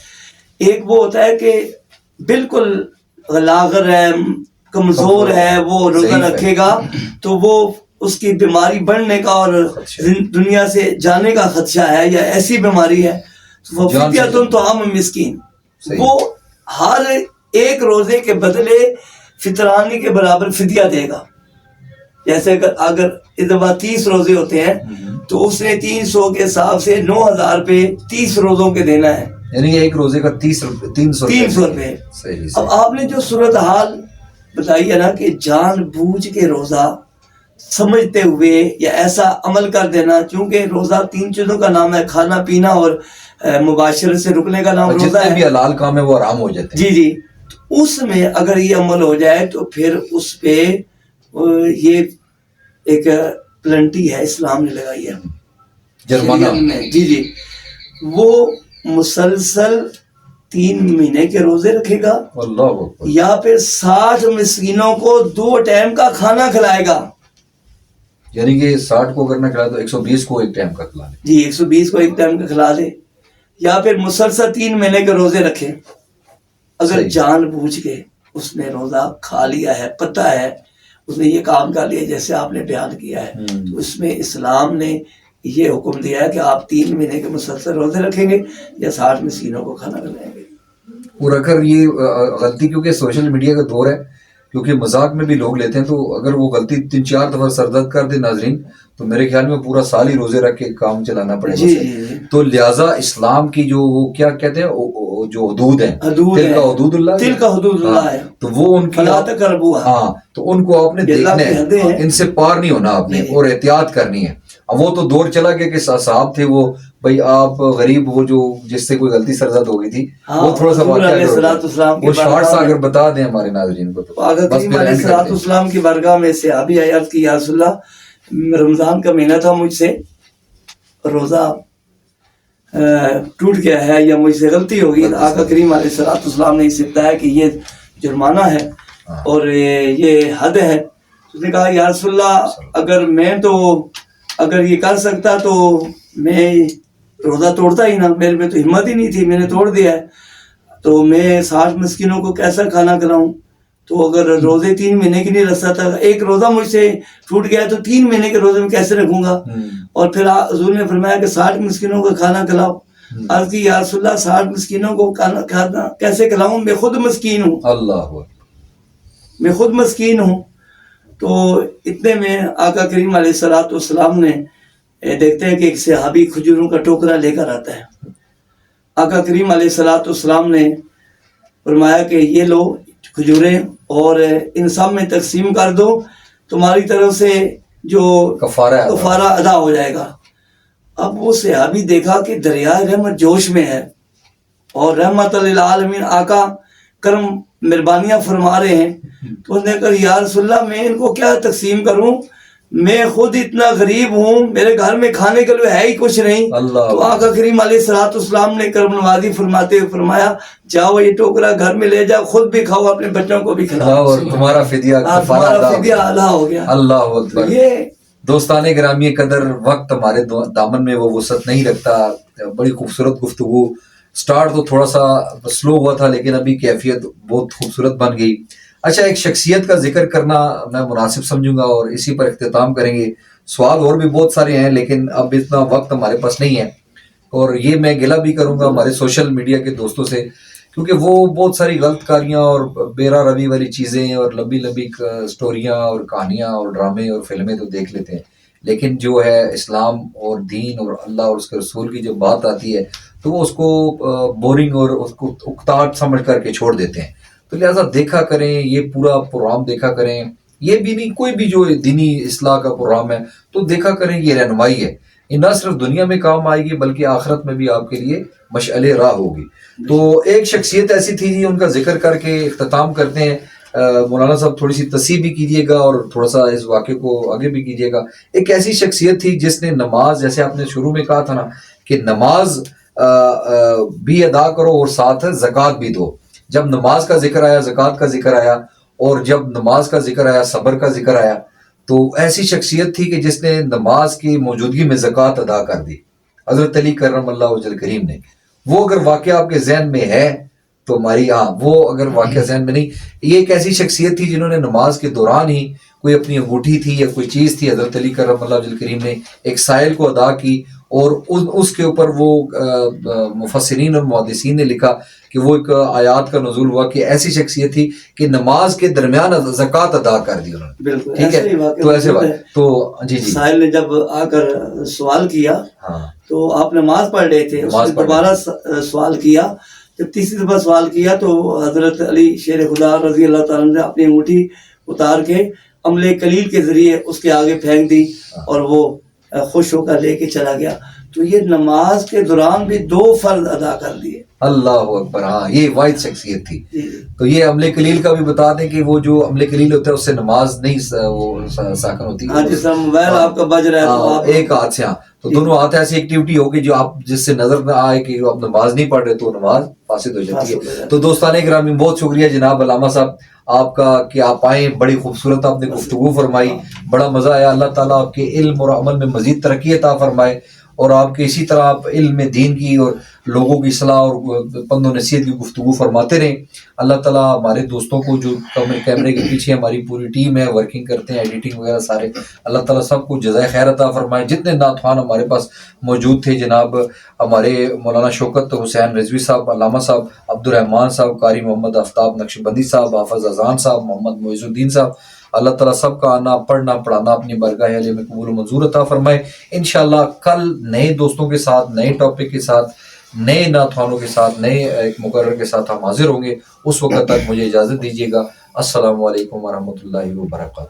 ایک وہ ہوتا ہے کہ بالکل لاغر ہے، کمزور ہے، وہ روزہ رکھے گا تو وہ اس کی بیماری بڑھنے کا اور دنیا سے جانے کا خدشہ ہے، یا ایسی بیماری ہے فِدْيَةٌ طَعَامُ مِسْكِين. وہ ہر ایک روزے کے بدلے فطرانی کے برابر فدیہ دے گا. جیسے اگر اس دفعہ 30 روزے ہوتے ہیں تو اس نے 300 کے حساب سے 9,000 پہ 30 روزوں کے دینا ہے، یعنی ایک روزے کا 300 روپے. اب آپ نے جو صورتحال بتائی ہے نا کہ جان بوجھ کے روزہ سمجھتے ہوئے یا ایسا عمل کر دینا، چونکہ روزہ 3 چیزوں کا نام ہے، کھانا پینا اور مباشرت سے رکنے کا نام روزہ ہے. جتنے بھی حلال کام ہے وہ حرام ہو جاتے ہیں. جی تو اس میں اگر یہ عمل ہو جائے تو پھر اس پہ یہ ایک پلنٹی ہے اسلام نے لگائی ہے، جرمانہ. جی وہ مسلسل 3 مہینے کے روزے رکھے گا، اللہ اکبر. یا پھر 60 مسکینوں کو 2 ٹائم کا کھانا کھلائے گا. یعنی کہ 60 کو کرنا کھلا تو 120 کو ایک ٹائم کا کھلا لے. جی 120 کو ایک ٹائم کا کھلا دے، یا پھر مسلسل 3 مہینے کے روزے رکھے. اگر جان بوجھ کے اس نے روزہ کھا لیا ہے، پتہ ہے اس نے یہ کام کر لیا جیسے آپ نے بیان کیا ہے، تو اس میں اسلام نے یہ حکم دیا ہے کہ آپ 3 مہینے کے مسلسل روزے رکھیں گے یا 60 مسکینوں کو کھانا کھلائیں گے. اور اگر یہ غلطی، کیونکہ سوشل میڈیا کا دور ہے، کیونکہ مذاق میں بھی لوگ لیتے ہیں، تو اگر وہ غلطی 3-4 دفعہ سرزد کر دے ناظرین تو میرے خیال میں پورا سال ہی روزے رکھ کے کام چلانا پڑے گا. تو لہٰذا اسلام کی جو وہ کیا کہتے ہیں جو حدود ہیں، تل کا حدود اللہ ہے، تو وہ ان کی ہاں تو ان کو آپ نے دیکھنا ہے، ان سے پار نہیں ہونا آپ نے، اور احتیاط کرنی ہے. اب وہ تو دور چلا گیا کہ صاحب تھے وہ بھائی آپ غریب، وہ جو جس سے کوئی غلطی سرزد ہو گئی تھی، وہ تھوڑا سا وہ شارٹ سا اگر بتا دیں ہمارے ناظرین کو تو اسلام کی بارگاہ میں سے ابھی عرض کی یا رسول اللہ رمضان کا مہینہ تھا، مجھ سے روزہ ٹوٹ گیا ہے یا مجھ سے غلطی ہوگی. آقا کریم علیہ الصلوۃ والسلام نے اسے بتایا کہ یہ جرمانہ ہے اور یہ حد ہے. اس نے کہا یا رسول اللہ اگر یہ کر سکتا تو میں روزہ توڑتا ہی نہ، میرے میں تو ہمت ہی نہیں تھی، میں نے توڑ دیا ہے، تو میں 60 مسکینوں کو کیسا کھانا کھلاؤں؟ تو اگر روزے 3 مہینے کی نہیں رکھ سکتا، ایک روزہ مجھ سے ٹوٹ گیا تو 3 مہینے کے روزے میں کیسے رکھوں گا؟ اور پھر حضور نے فرمایا کہ 60 مسکینوں کو کھانا کھلاؤ. عرض کی یا رسول اللہ 60 مسکینوں کو کھانا کیسے کھلاؤں؟ میں خود مسکین ہوں. اللہ میں خود مسکین ہوں. تو اتنے میں آقا کریم علیہ الصلوۃ والسلام نے دیکھتے ہیں کہ ایک صحابی کھجوروں کا ٹوکرا لے کر آتا ہے. آقا کریم علیہ الصلوۃ والسلام نے فرمایا کہ یہ لو کھجوریں اور ان سب میں تقسیم کر دو، تمہاری طرف سے جو کفارہ ادا ہو جائے گا. اب وہ صحابی دیکھا کہ دریائے رحمت جوش میں ہے اور رحمت للعالمین آقا کرم مہربانیاں فرما رہے ہیں. تو اس نے کہا یا رسول اللہ میں ان کو کیا تقسیم کروں؟ میں خود اتنا غریب ہوں, میرے گھر میں کھانے کے لیے ہے ہی کچھ نہیں. اللہ تو آقا کریم علیہ الصلوۃ والسلام نے کرم نوازی فرماتے ہوئے فرمایا جاؤ یہ ٹوکرا گھر میں لے جاؤ, خود بھی کھاؤ, اپنے بچوں کو بھی کھلاؤ, اور تمہارا فدیہ کفارہ تمہارا ادا فدیہ ادا ہو گیا. اللہ اکبر. یہ دوستان گرامی قدر, وقت ہمارے دامن میں وہ وسعت نہیں رکھتا. بڑی خوبصورت گفتگو, سٹارٹ تو تھوڑا سا سلو ہوا تھا لیکن ابھی کیفیت بہت خوبصورت بن گئی. اچھا, ایک شخصیت کا ذکر کرنا میں مناسب سمجھوں گا اور اسی پر اختتام کریں گے. سوال اور بھی بہت سارے ہیں لیکن اب اتنا وقت ہمارے پاس نہیں ہے, اور یہ میں گلہ بھی کروں گا ہمارے سوشل میڈیا کے دوستوں سے, کیونکہ وہ بہت ساری غلط کاریاں اور بیرا روی والی چیزیں اور لمبی لمبی سٹوریاں اور کہانیاں اور ڈرامے اور فلمیں تو دیکھ لیتے ہیں, لیکن جو ہے اسلام اور دین اور اللہ اور اس کے رسول کی جب بات آتی ہے تو وہ اس کو بورنگ اور اس کو اکتاہٹ سمجھ کر کے چھوڑ دیتے ہیں. تو لہٰذا دیکھا کریں, یہ پورا پروگرام دیکھا کریں. یہ بھی نہیں, کوئی بھی جو دینی اصلاح کا پروگرام ہے تو دیکھا کریں, یہ رہنمائی ہے, یہ نہ صرف دنیا میں کام آئے گی بلکہ آخرت میں بھی آپ کے لیے مشعل راہ ہوگی. تو ایک شخصیت ایسی تھی جی, ان کا ذکر کر کے اختتام کرتے ہیں. مولانا صاحب تھوڑی سی تصحیح بھی کیجیے گا اور تھوڑا سا اس واقعے کو آگے بھی کیجیے گا. ایک ایسی شخصیت تھی جس نے نماز, جیسے آپ نے شروع میں کہا تھا نا کہ نماز بھی ادا کرو اور ساتھ زکوٰۃ بھی دو. جب نماز کا ذکر آیا, زکوٰۃ کا ذکر آیا, اور جب نماز کا ذکر آیا, صبر کا ذکر آیا, تو ایسی شخصیت تھی کہ جس نے نماز کی موجودگی میں زکوٰۃ ادا کر دی. حضرت علی کرم اللہ وجہ کریم نے. وہ اگر واقعہ آپ کے ذہن میں ہے تو ہماری, وہ اگر واقعہ ذہن میں نہیں, یہ ایک ایسی شخصیت تھی جنہوں نے نماز کے دوران ہی کوئی اپنی انگوٹھی تھی یا کوئی چیز تھی, حضرت علی کرم اللہ وجہ کریم نے ایک سائل کو ادا کی, اور اس کے اوپر وہ مفسرین اور محدثین نے لکھا کہ وہ ایک آیات کا نزول ہوا کہ ایسی شخصیت تھی کہ نماز کے درمیان زکوٰۃ ادا کر دی انہوں نے. بالکل ٹھیک ہے, تو ایسے بات تو جی جی سائل نے جب آ کر سوال کیا, ہاں تو آپ نماز پڑھ رہے تھے, اس نے دوبارہ سوال کیا. جب تیسری دفعہ سوال کیا تو حضرت علی شیر خدا رضی اللہ تعالیٰ نے اپنی انگوٹھی اتار کے عمل قلیل کے ذریعے اس کے آگے پھینک دی اور وہ خوش ہو کر لے کے چلا گیا. تو یہ نماز کے دوران بھی 2 فرض ادا کر دیے. اللہ اکبر. ہاں, یہ واحد شخصیت تھی. تو یہ عمل قلیل کا بھی بتا دیں کہ وہ جو عمل قلیل ہوتا ہے اس سے نماز نہیں وہ ساکن ہوتی. ہاں, جس طرح موبائل آپ کا بج رہا ہے تو آپ ایک ہاتھ سے, ہاں, تو دونوں ہاتھ ایسی ایکٹیویٹی ہوگی جو آپ جس سے نظر نہ آئے کہ آپ نماز نہیں پڑھ رہے تو نماز فاسد ہو جاتی ہے. تو دوستان گرامی, بہت شکریہ جناب علامہ صاحب آپ کا کہ آپ آئیں, بڑی خوبصورت آپ نے گفتگو فرمائی, بڑا مزہ آیا. اللہ تعالیٰ آپ کے علم اور عمل میں مزید ترقی عطا فرمائے, اور آپ کے اسی طرح آپ علم میں دین کی اور لوگوں کی اصلاح اور پند و نصیحت کی گفتگو فرماتے رہیں. اللہ تعالیٰ ہمارے دوستوں کو جو کیمرے کے پیچھے ہماری پوری ٹیم ہے, ورکنگ کرتے ہیں, ایڈیٹنگ وغیرہ سارے, اللہ تعالیٰ سب کو جزائے خیر عطا فرمائے. جتنے نعت خوان ہمارے پاس موجود تھے, جناب ہمارے مولانا شوکت حسین رضوی صاحب, علامہ صاحب, عبد الرحمان صاحب, قاری محمد آفتاب نقشبندی صاحب, حافظ اذان صاحب, محمد معیز الدین صاحب, اللہ تعالیٰ سب کا آنا, پڑھنا, پڑھانا اپنی برگاہ علی میں قبول و منظور عطا فرمائے. انشاءاللہ کل نئے دوستوں کے ساتھ, نئے ٹاپک کے ساتھ, نئے نعت خوانوں کے ساتھ, نئے ایک مقرر کے ساتھ ہم حاضر ہوں گے. اس وقت تک مجھے اجازت دیجیے گا. السلام علیکم ورحمۃ اللہ وبرکاتہ.